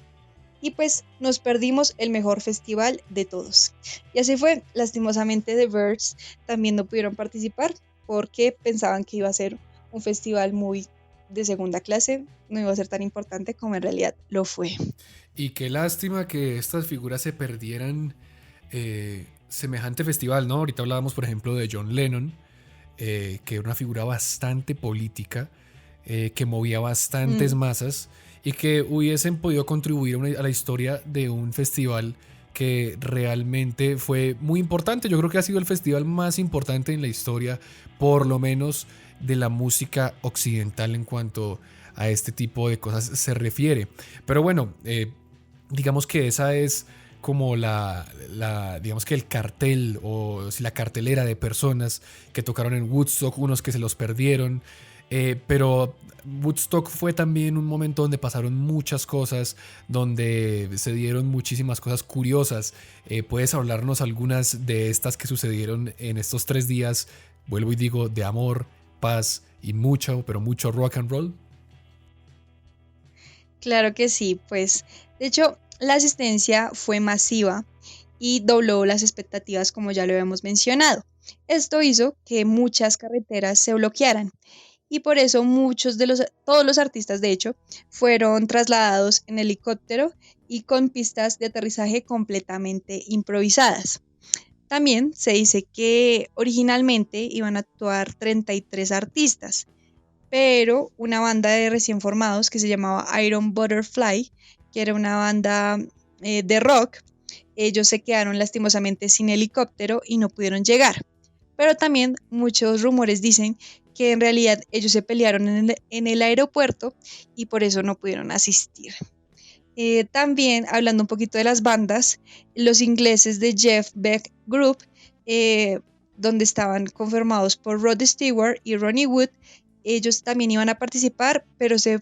Y pues nos perdimos el mejor festival de todos. Y así fue, lastimosamente The Birds también no pudieron participar porque pensaban que iba a ser un festival muy de segunda clase, no iba a ser tan importante como en realidad lo fue. Y qué lástima que estas figuras se perdieran semejante festival, ¿no? Ahorita hablábamos, por ejemplo, de John Lennon, que era una figura bastante política, que movía bastantes masas y que hubiesen podido contribuir a la historia de un festival que realmente fue muy importante. Yo creo que ha sido el festival más importante en la historia, por lo menos de la música occidental en cuanto a este tipo de cosas se refiere. Pero bueno, digamos que esa es como digamos que el cartel o la cartelera de personas que tocaron en Woodstock, unos que se los perdieron. Pero Woodstock fue también un momento donde pasaron muchas cosas, donde se dieron muchísimas cosas curiosas. ¿Puedes hablarnos algunas de estas que sucedieron en estos 3 días? Vuelvo y digo, de amor, paz y mucho, pero mucho rock and roll. Claro que sí, pues de hecho la asistencia fue masiva y dobló las expectativas como ya lo habíamos mencionado. Esto hizo que muchas carreteras se bloquearan y por eso todos los artistas de hecho, fueron trasladados en helicóptero y con pistas de aterrizaje completamente improvisadas. También se dice que originalmente iban a actuar 33 artistas, pero una banda de recién formados que se llamaba Iron Butterfly, que era una banda de rock, ellos se quedaron lastimosamente sin helicóptero y no pudieron llegar. Pero también muchos rumores dicen que en realidad ellos se pelearon en el aeropuerto y por eso no pudieron asistir. También, hablando un poquito de las bandas, los ingleses de Jeff Beck Group, eh, donde estaban conformados por Rod Stewart y Ronnie Wood, ellos también iban a participar, pero se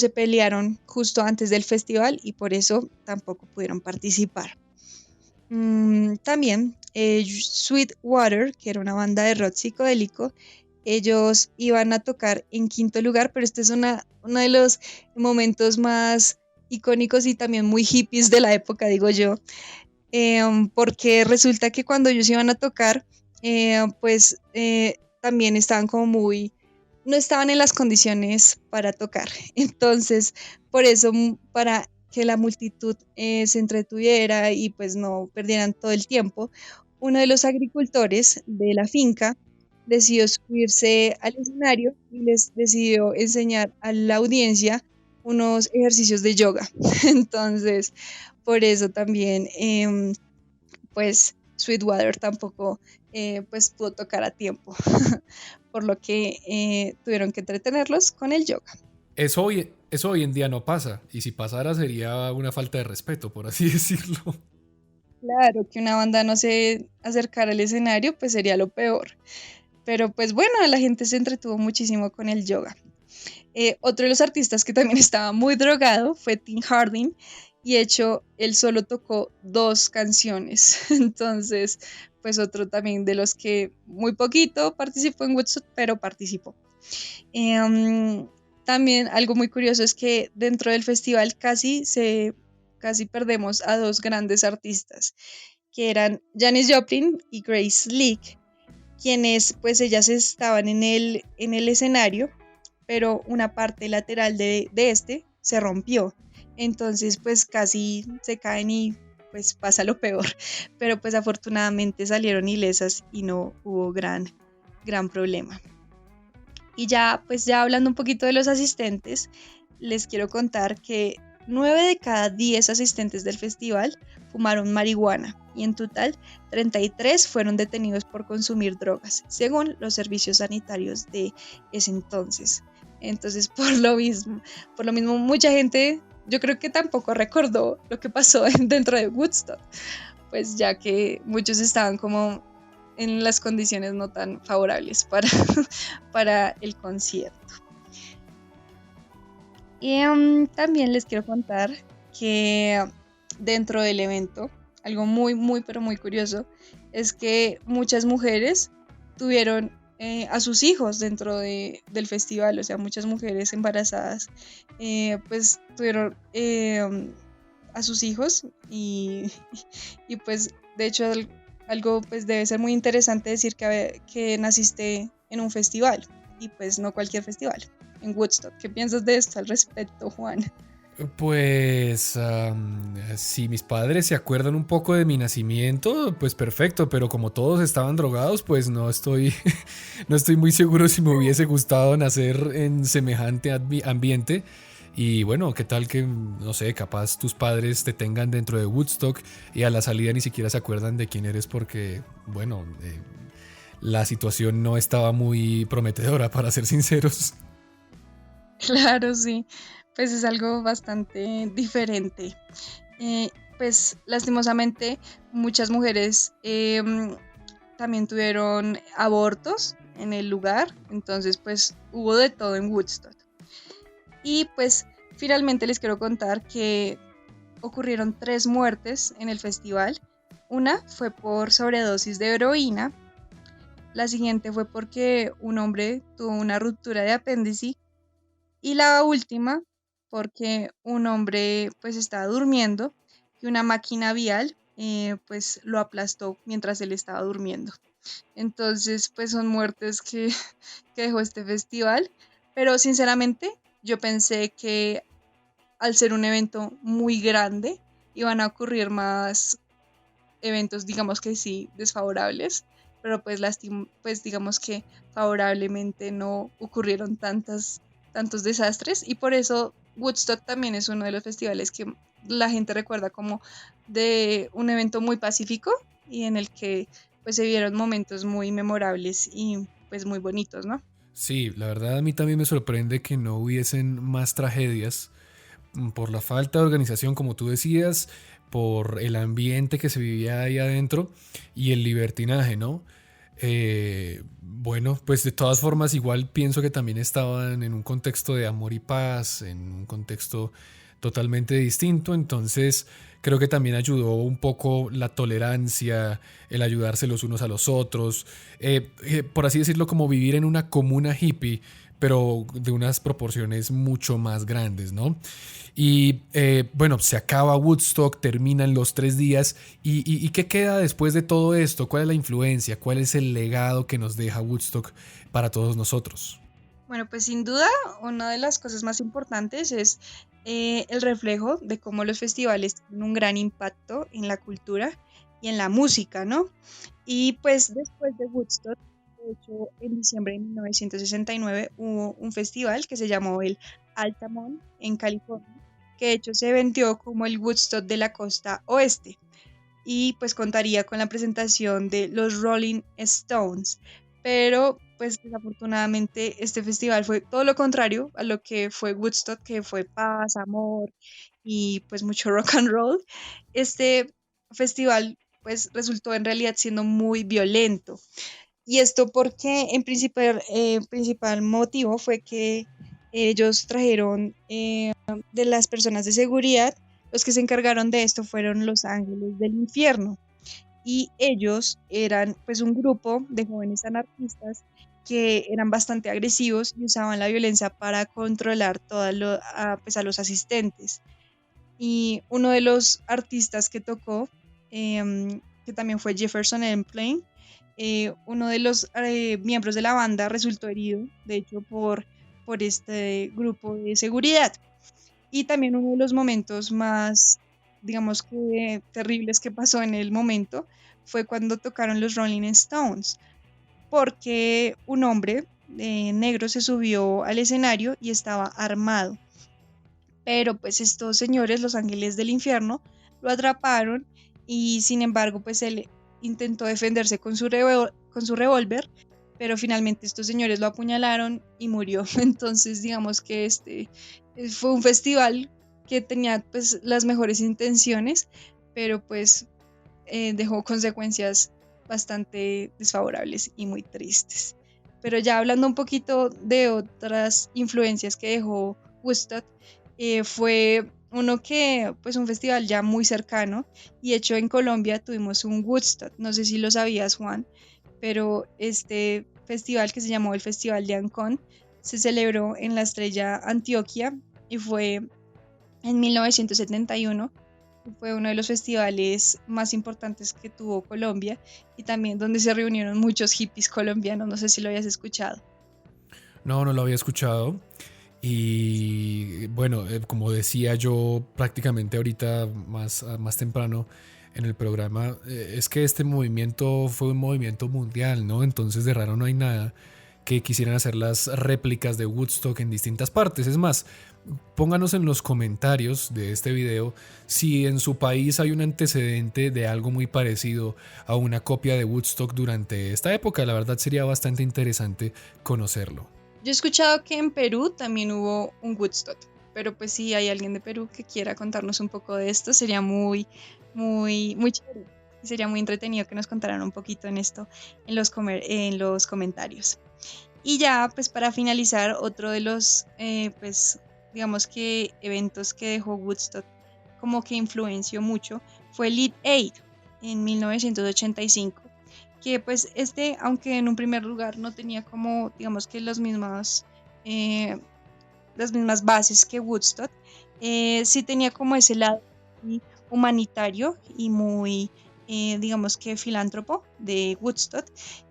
pelearon justo antes del festival y por eso tampoco pudieron participar. También Sweetwater, que era una banda de rock psicodélico, ellos iban a tocar en quinto lugar, pero este es uno de los momentos más icónicos y también muy hippies de la época, digo yo, porque resulta que cuando ellos iban a tocar, pues también estaban como no estaban en las condiciones para tocar. Entonces, por eso, para que la multitud se entretuviera y pues no perdieran todo el tiempo, uno de los agricultores de la finca decidió subirse al escenario y les decidió enseñar a la audiencia unos ejercicios de yoga. Entonces, por eso también, pues, Sweetwater tampoco pues, pudo tocar a tiempo, por lo que tuvieron que entretenerlos con el yoga. Eso hoy en día no pasa, y si pasara sería una falta de respeto, por así decirlo. Claro, que una banda no se acercara al escenario, pues sería lo peor. Pero pues bueno, la gente se entretuvo muchísimo con el yoga. Otro de los artistas que también estaba muy drogado fue Tim Harding, y de hecho él solo tocó 2 canciones. Entonces, pues otro también de los que muy poquito participó en Woodstock, pero participó. Em, También algo muy curioso es que dentro del festival casi perdemos a 2 grandes artistas, que eran Janis Joplin y Grace Slick, quienes pues ellas estaban en el escenario, pero una parte lateral de este se rompió. Entonces pues casi se caen y pues pasa lo peor. Pero pues afortunadamente salieron ilesas y no hubo gran problema. Y ya, pues ya hablando un poquito de los asistentes, les quiero contar que 9 de cada 10 asistentes del festival fumaron marihuana, y en total 33 fueron detenidos por consumir drogas, según los servicios sanitarios de ese entonces. Entonces, por lo mismo mucha gente, yo creo que tampoco recordó lo que pasó dentro de Woodstock, pues ya que muchos estaban como en las condiciones no tan favorables para el concierto. Y también les quiero contar que dentro del evento, algo muy, muy, pero muy curioso, es que muchas mujeres tuvieron a sus hijos dentro del festival. O sea, muchas mujeres embarazadas pues tuvieron a sus hijos, y pues de hecho algo pues debe ser muy interesante decir que naciste en un festival, y pues no cualquier festival, en Woodstock. ¿Qué piensas de esto al respecto, Juan? Pues si mis padres se acuerdan un poco de mi nacimiento, pues perfecto, pero como todos estaban drogados, pues no estoy, no estoy muy seguro si me hubiese gustado nacer en semejante ambiente. Y bueno, ¿qué tal que, no sé, capaz tus padres te tengan dentro de Woodstock y a la salida ni siquiera se acuerdan de quién eres porque, bueno, la situación no estaba muy prometedora, para ser sinceros. Claro, sí, pues es algo bastante diferente. Pues lastimosamente muchas mujeres también tuvieron abortos en el lugar, entonces pues hubo de todo en Woodstock. Y pues finalmente les quiero contar que ocurrieron 3 muertes en el festival. Una fue por sobredosis de heroína, la siguiente fue porque un hombre tuvo una ruptura de apéndice, y la última porque un hombre pues estaba durmiendo y una máquina vial pues lo aplastó mientras él estaba durmiendo. Entonces pues son muertes que dejó este festival, pero sinceramente yo pensé que al ser un evento muy grande iban a ocurrir más eventos, digamos que sí, desfavorables, pero pues digamos que favorablemente no ocurrieron tantos desastres, y por eso Woodstock también es uno de los festivales que la gente recuerda como de un evento muy pacífico, y en el que pues se vieron momentos muy memorables y pues muy bonitos, ¿no? Sí, la verdad a mí también me sorprende que no hubiesen más tragedias por la falta de organización, como tú decías, por el ambiente que se vivía ahí adentro y el libertinaje, ¿no? Bueno, pues de todas formas igual pienso que también estaban en un contexto de amor y paz, en un contexto totalmente distinto, entonces creo que también ayudó un poco la tolerancia, el ayudarse los unos a los otros, por así decirlo, como vivir en una comuna hippie, pero de unas proporciones mucho más grandes, ¿no? Y bueno, se acaba Woodstock, terminan los 3 días. ¿Y qué queda después de todo esto? ¿Cuál es la influencia? ¿Cuál es el legado que nos deja Woodstock para todos nosotros? Bueno, pues sin duda, una de las cosas más importantes es el reflejo de cómo los festivales tienen un gran impacto en la cultura y en la música, ¿no? Y pues después de Woodstock, De hecho, en diciembre de 1969 hubo un festival que se llamó el Altamont en California, que de hecho se vendió como el Woodstock de la costa oeste y pues contaría con la presentación de los Rolling Stones. Pero pues desafortunadamente este festival fue todo lo contrario a lo que fue Woodstock, que fue paz, amor y pues mucho rock and roll. Este festival pues resultó en realidad siendo muy violento. Y esto porque en principal motivo fue que ellos trajeron de las personas de seguridad, los que se encargaron de esto fueron los ángeles del infierno. Y ellos eran pues un grupo de jóvenes anarquistas que eran bastante agresivos y usaban la violencia para controlar pues, a los asistentes. Y uno de los artistas que tocó, que también fue Jefferson Airplane, uno de los miembros de la banda resultó herido, de hecho, por este grupo de seguridad. Y también uno de los momentos más, digamos que terribles que pasó en el momento fue cuando tocaron los Rolling Stones, porque un hombre negro se subió al escenario y estaba armado. Pero pues estos señores, los ángeles del infierno, lo atraparon y sin embargo pues él intentó defenderse con su revólver, pero finalmente estos señores lo apuñalaron y murió. Entonces digamos que este fue un festival que tenía pues las mejores intenciones, pero pues dejó consecuencias bastante desfavorables y muy tristes. Pero ya hablando un poquito de otras influencias que dejó Woodstock, fue uno que, pues un festival ya muy cercano, y hecho en Colombia tuvimos un Woodstock, no sé si lo sabías, Juan, pero este festival que se llamó el Festival de Ancón se celebró en la Estrella Antioquia y fue en 1971. Fue uno de los festivales más importantes que tuvo Colombia y también donde se reunieron muchos hippies colombianos, no sé si lo habías escuchado. No, no lo había escuchado. Y bueno, como decía yo prácticamente ahorita más temprano en el programa, es que este movimiento fue un movimiento mundial, ¿no? Entonces de raro no hay nada que quisieran hacer las réplicas de Woodstock en distintas partes. Es más, pónganos en los comentarios de este video si en su país hay un antecedente de algo muy parecido a una copia de Woodstock durante esta época. La verdad sería bastante interesante conocerlo. Yo he escuchado que en Perú también hubo un Woodstock, pero pues si hay alguien de Perú que quiera contarnos un poco de esto, sería muy chévere. Y sería muy entretenido que nos contaran un poquito en esto en los comentarios. Y ya, pues para finalizar, otro de los, pues digamos que eventos que dejó Woodstock como que influenció mucho fue Live Aid en 1985, que pues este, aunque en un primer lugar no tenía como, digamos que eh, las mismas bases que Woodstock, sí tenía como ese lado muy humanitario y muy, digamos que filántropo de Woodstock.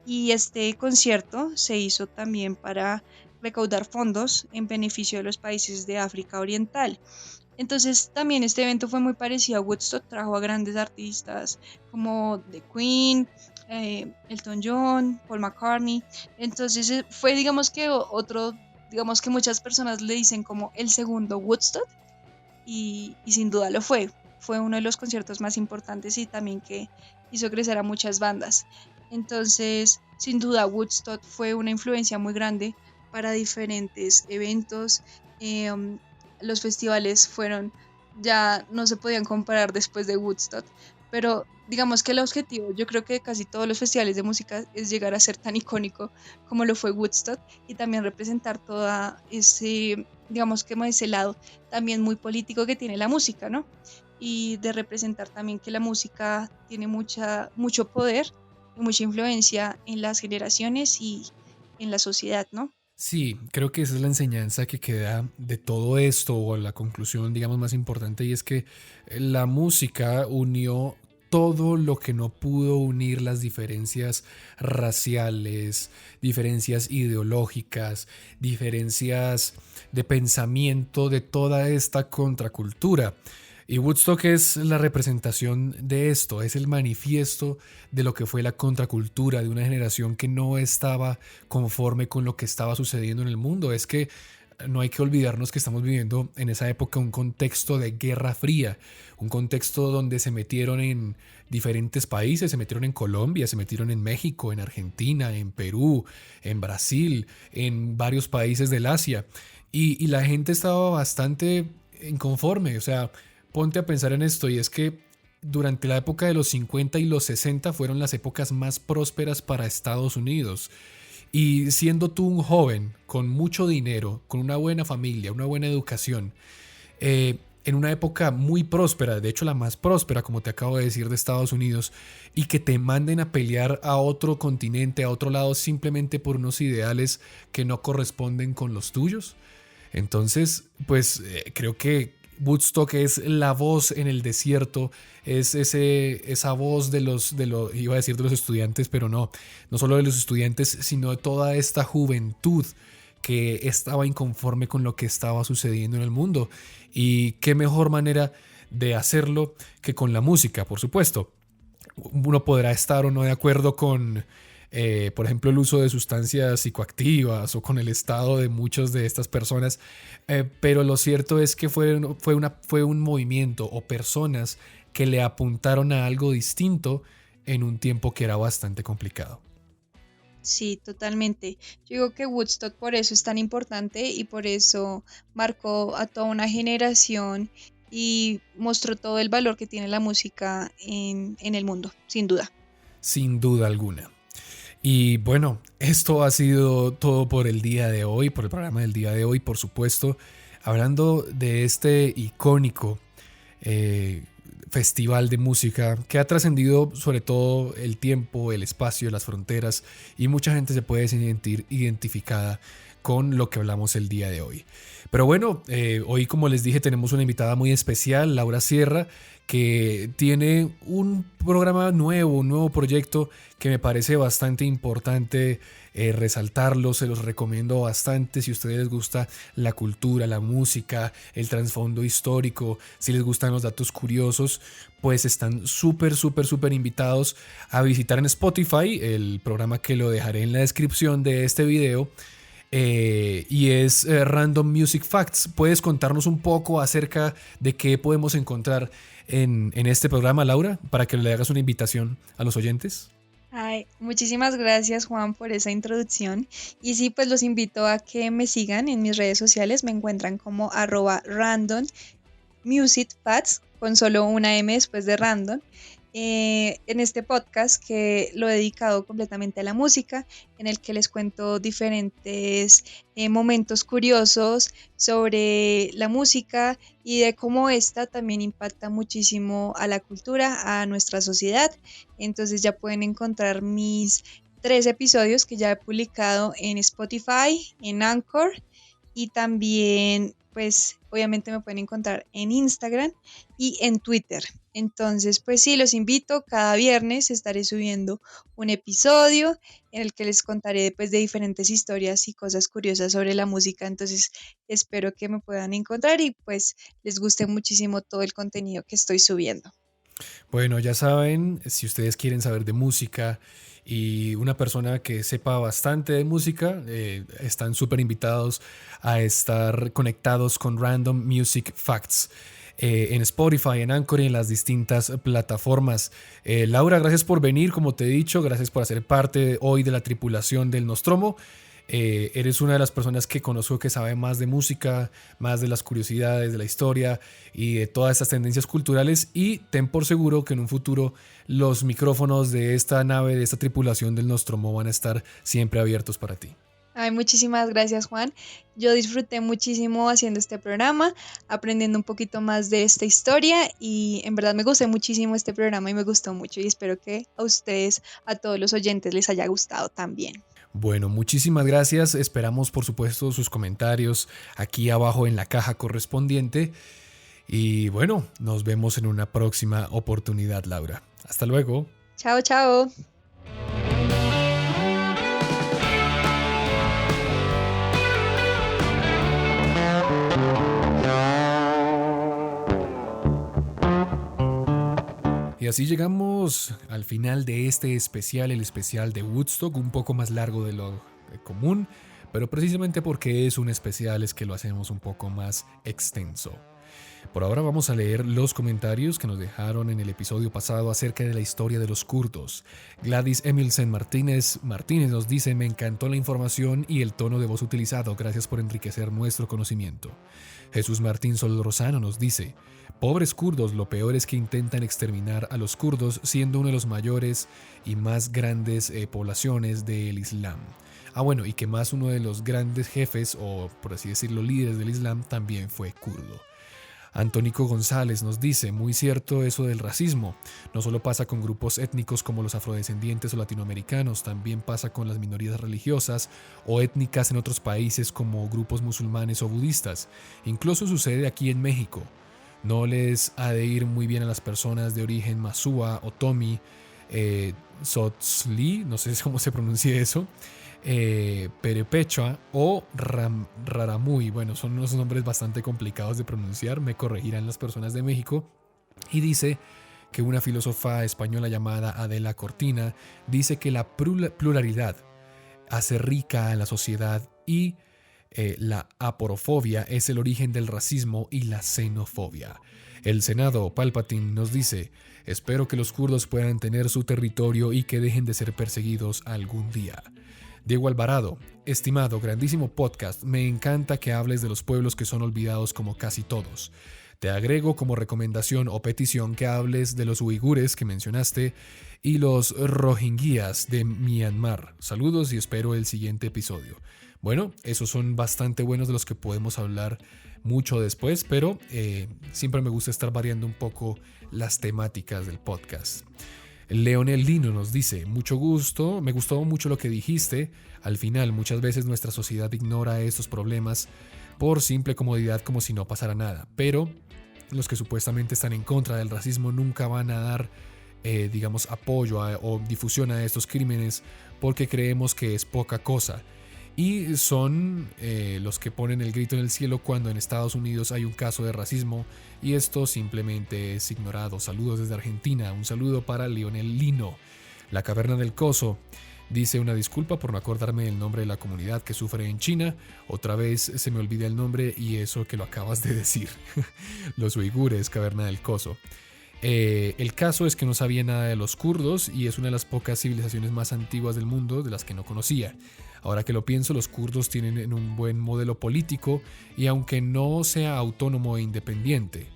Y este concierto se hizo también para recaudar fondos en beneficio de los países de África Oriental. Entonces también este evento fue muy parecido a Woodstock, trajo a grandes artistas como The Queen, Elton John, Paul McCartney. Entonces fue digamos que otro, digamos que muchas personas le dicen como el segundo Woodstock y sin duda lo fue. Fue uno de los conciertos más importantes y también que hizo crecer a muchas bandas. Entonces, sin duda, Woodstock fue una influencia muy grande para diferentes eventos. Los festivales fueron, ya no se podían comparar después de Woodstock, pero digamos que el objetivo, yo creo que de casi todos los festivales de música es llegar a ser tan icónico como lo fue Woodstock y también representar toda ese, digamos que ese lado también muy político que tiene la música, ¿no? Y de representar también que la música tiene mucho poder y mucha influencia en las generaciones y en la sociedad, ¿no? Sí, creo que esa es la enseñanza que queda de todo esto, o la conclusión, digamos, más importante, y es que la música unió todo lo que no pudo unir las diferencias raciales, diferencias ideológicas, diferencias de pensamiento de toda esta contracultura. Y Woodstock es la representación de esto, es el manifiesto de lo que fue la contracultura de una generación que no estaba conforme con lo que estaba sucediendo en el mundo. Es que no hay que olvidarnos que estamos viviendo en esa época un contexto de guerra fría, un contexto donde se metieron en diferentes países, se metieron en Colombia, se metieron en México, en Argentina, en Perú, en Brasil, en varios países del Asia. Y la gente estaba bastante inconforme, o sea, ponte a pensar en esto y es que durante la época de los 50 y los 60 fueron las épocas más prósperas para Estados Unidos. Y siendo tú un joven con mucho dinero, con una buena familia, una buena educación, en una época muy próspera, de hecho la más próspera, como te acabo de decir, de Estados Unidos, y que te manden a pelear a otro continente, a otro lado, simplemente por unos ideales que no corresponden con los tuyos. Entonces, pues creo que Woodstock es la voz en el desierto, es esa voz iba a decir de los estudiantes, pero no solo de los estudiantes, sino de toda esta juventud que estaba inconforme con lo que estaba sucediendo en el mundo. Y qué mejor manera de hacerlo que con la música, por supuesto. Uno podrá estar o no de acuerdo con, por ejemplo, el uso de sustancias psicoactivas o con el estado de muchas de estas personas, pero lo cierto es que fue un movimiento o personas que le apuntaron a algo distinto en un tiempo que era bastante complicado. Sí, totalmente. Yo digo que Woodstock por eso es tan importante y por eso marcó a toda una generación y mostró todo el valor que tiene la música en el mundo, sin duda. Sin duda alguna. Y bueno, esto ha sido todo por el día de hoy, por el programa del día de hoy, por supuesto, hablando de este icónico festival de música que ha trascendido sobre todo el tiempo, el espacio, las fronteras, y mucha gente se puede sentir identificada con lo que hablamos el día de hoy. Pero bueno, hoy, como les dije, tenemos una invitada muy especial, Laura Sierra, que tiene un programa nuevo, un nuevo proyecto que me parece bastante importante resaltarlo. Se los recomiendo bastante si a ustedes les gusta la cultura, la música, el trasfondo histórico, si les gustan los datos curiosos, pues están súper invitados a visitar en Spotify el programa, que lo dejaré en la descripción de este video. Y es Random Music Facts. ¿Puedes contarnos un poco acerca de qué podemos encontrar en este programa, Laura, para que le hagas una invitación a los oyentes? Ay, muchísimas gracias, Juan, por esa introducción. Y sí, pues los invito a que me sigan en mis redes sociales. Me encuentran como @random music facts, con solo una M después de random. En este podcast que lo he dedicado completamente a la música, en el que les cuento diferentes momentos curiosos sobre la música y de cómo esta también impacta muchísimo a la cultura, a nuestra sociedad. Entonces ya pueden encontrar mis 3 episodios que ya he publicado en Spotify, en Anchor, y también pues obviamente me pueden encontrar en Instagram y en Twitter. Entonces pues sí, los invito, cada viernes estaré subiendo un episodio en el que les contaré pues de diferentes historias y cosas curiosas sobre la música. Entonces espero que me puedan encontrar y pues les guste muchísimo todo el contenido que estoy subiendo. Bueno, ya saben, si ustedes quieren saber de música y una persona que sepa bastante de música, están súper invitados a estar conectados con Random Music Facts en Spotify, en Anchor y en las distintas plataformas. Laura, gracias por venir, como te he dicho, gracias por hacer parte hoy de la tripulación del Nostromo. Eres una de las personas que conozco que sabe más de música, más de las curiosidades, de la historia y de todas estas tendencias culturales, y ten por seguro que en un futuro los micrófonos de esta nave, de esta tripulación del Nostromo, van a estar siempre abiertos para ti. Ay, muchísimas gracias, Juan. Yo disfruté muchísimo haciendo este programa, aprendiendo un poquito más de esta historia, y en verdad me gustó muchísimo este programa y me gustó mucho, y espero que a ustedes, a todos los oyentes, les haya gustado también. Bueno, muchísimas gracias. Esperamos, por supuesto, sus comentarios aquí abajo en la caja correspondiente. Y bueno, nos vemos en una próxima oportunidad, Laura. Hasta luego. Chao, chao. Y así llegamos al final de este especial, el especial de Woodstock, un poco más largo de lo común, pero precisamente porque es un especial es que lo hacemos un poco más extenso. Por ahora vamos a leer los comentarios que nos dejaron en el episodio pasado acerca de la historia de los kurdos. Gladys Emilsen Martínez nos dice: me encantó la información y el tono de voz utilizado, gracias por enriquecer nuestro conocimiento. Jesús Martín Sol Rosano nos dice: pobres kurdos, lo peor es que intentan exterminar a los kurdos siendo uno de los mayores y más grandes poblaciones del Islam. Bueno, y que más uno de los grandes jefes, o por así decirlo, líderes del Islam, también fue kurdo. Antónico González nos dice: muy cierto eso del racismo. No solo pasa con grupos étnicos como los afrodescendientes o latinoamericanos, también pasa con las minorías religiosas o étnicas en otros países como grupos musulmanes o budistas. Incluso sucede aquí en México. No les ha de ir muy bien a las personas de origen Mazúa o Tomi, Tzotzili, no sé cómo se pronuncia eso, Perepecha o Raramui. Bueno, son unos nombres bastante complicados de pronunciar, me corregirán las personas de México. Y dice que una filósofa española llamada Adela Cortina dice que la pluralidad hace rica a la sociedad y la aporofobia es el origen del racismo y la xenofobia. El Senado Palpatine nos dice: espero que los kurdos puedan tener su territorio y que dejen de ser perseguidos algún día. Diego Alvarado: estimado, grandísimo podcast, me encanta que hables de los pueblos que son olvidados como casi todos. Te agrego como recomendación o petición que hables de los uigures que mencionaste y los rohingyas de Myanmar. Saludos y espero el siguiente episodio. Bueno, esos son bastante buenos, de los que podemos hablar mucho después, pero siempre me gusta estar variando un poco las temáticas del podcast. Leonel Lino nos dice: mucho gusto, me gustó mucho lo que dijiste. Al final, muchas veces nuestra sociedad ignora estos problemas por simple comodidad, como si no pasara nada. Pero los que supuestamente están en contra del racismo nunca van a dar, apoyo o difusión a estos crímenes porque creemos que es poca cosa. Y son los que ponen el grito en el cielo cuando en Estados Unidos hay un caso de racismo y esto simplemente es ignorado. Saludos desde Argentina, un saludo para Leonel Lino. La Caverna del Coso dice: una disculpa por no acordarme del nombre de la comunidad que sufre en China. Otra vez se me olvida el nombre y eso que lo acabas de decir. Los uigures, Caverna del Coso. El caso es que no sabía nada de los kurdos y es una de las pocas civilizaciones más antiguas del mundo de las que no conocía. Ahora que lo pienso, los kurdos tienen un buen modelo político y aunque no sea autónomo e independiente,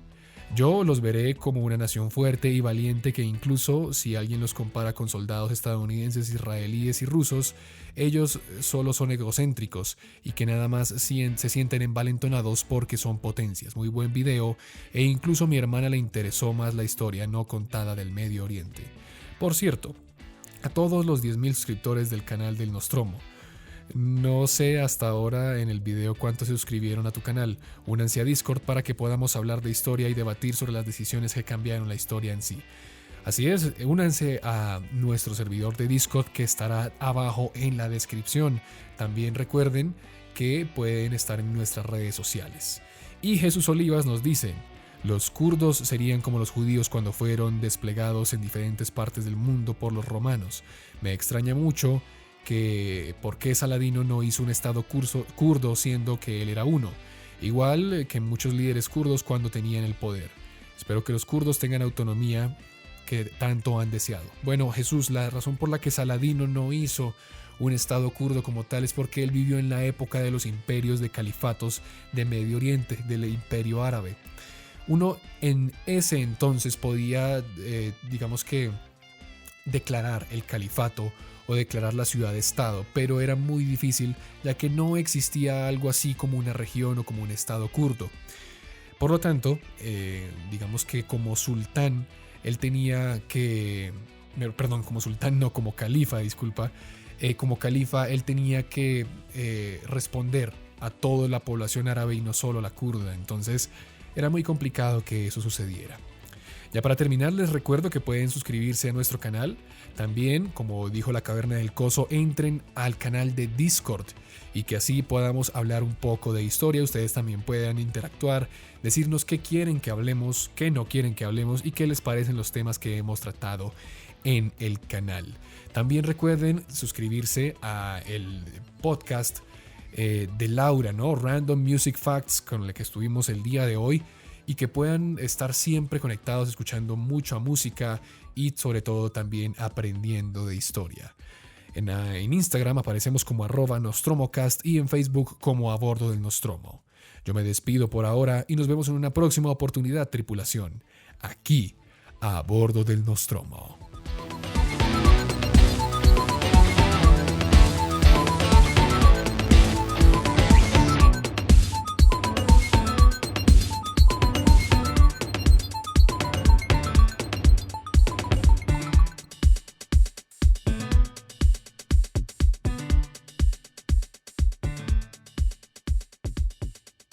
yo los veré como una nación fuerte y valiente que incluso si alguien los compara con soldados estadounidenses, israelíes y rusos, ellos solo son egocéntricos y que nada más se sienten envalentonados porque son potencias. Muy buen video, e incluso a mi hermana le interesó más la historia no contada del Medio Oriente. Por cierto, a todos los 10.000 suscriptores del canal del Nostromo, no sé hasta ahora en el video cuántos se suscribieron a tu canal. Únanse a Discord para que podamos hablar de historia y debatir sobre las decisiones que cambiaron la historia en sí. Así es, únanse a nuestro servidor de Discord que estará abajo en la descripción. También recuerden que pueden estar en nuestras redes sociales. Y Jesús Olivas nos dice: los kurdos serían como los judíos cuando fueron desplegados en diferentes partes del mundo por los romanos. Me extraña mucho que por qué Saladino no hizo un estado kurdo siendo que él era uno, igual que muchos líderes kurdos cuando tenían el poder. Espero que los kurdos tengan autonomía que tanto han deseado. Bueno, Jesús, la razón por la que Saladino no hizo un estado kurdo como tal es porque él vivió en la época de los imperios de califatos de Medio Oriente, del imperio árabe. Uno en ese entonces podía, declarar el califato o declarar la ciudad-estado, pero era muy difícil ya que no existía algo así como una región o como un estado kurdo. Por lo tanto, digamos que como sultán, él tenía que, como califa, como califa él tenía que responder a toda la población árabe y no solo la kurda, entonces era muy complicado que eso sucediera. Ya para terminar, les recuerdo que pueden suscribirse a nuestro canal. También, como dijo la Caverna del Coso, entren al canal de Discord y que así podamos hablar un poco de historia. Ustedes también puedan interactuar, decirnos qué quieren que hablemos, qué no quieren que hablemos y qué les parecen los temas que hemos tratado en el canal. También recuerden suscribirse a el podcast de Laura, ¿no? Random Music Facts, con el que estuvimos el día de hoy, y que puedan estar siempre conectados escuchando mucha música y sobre todo también aprendiendo de historia. En Instagram aparecemos como @nostromocast y en Facebook como A Bordo del Nostromo. Yo me despido por ahora y nos vemos en una próxima oportunidad, tripulación, aquí a bordo del Nostromo.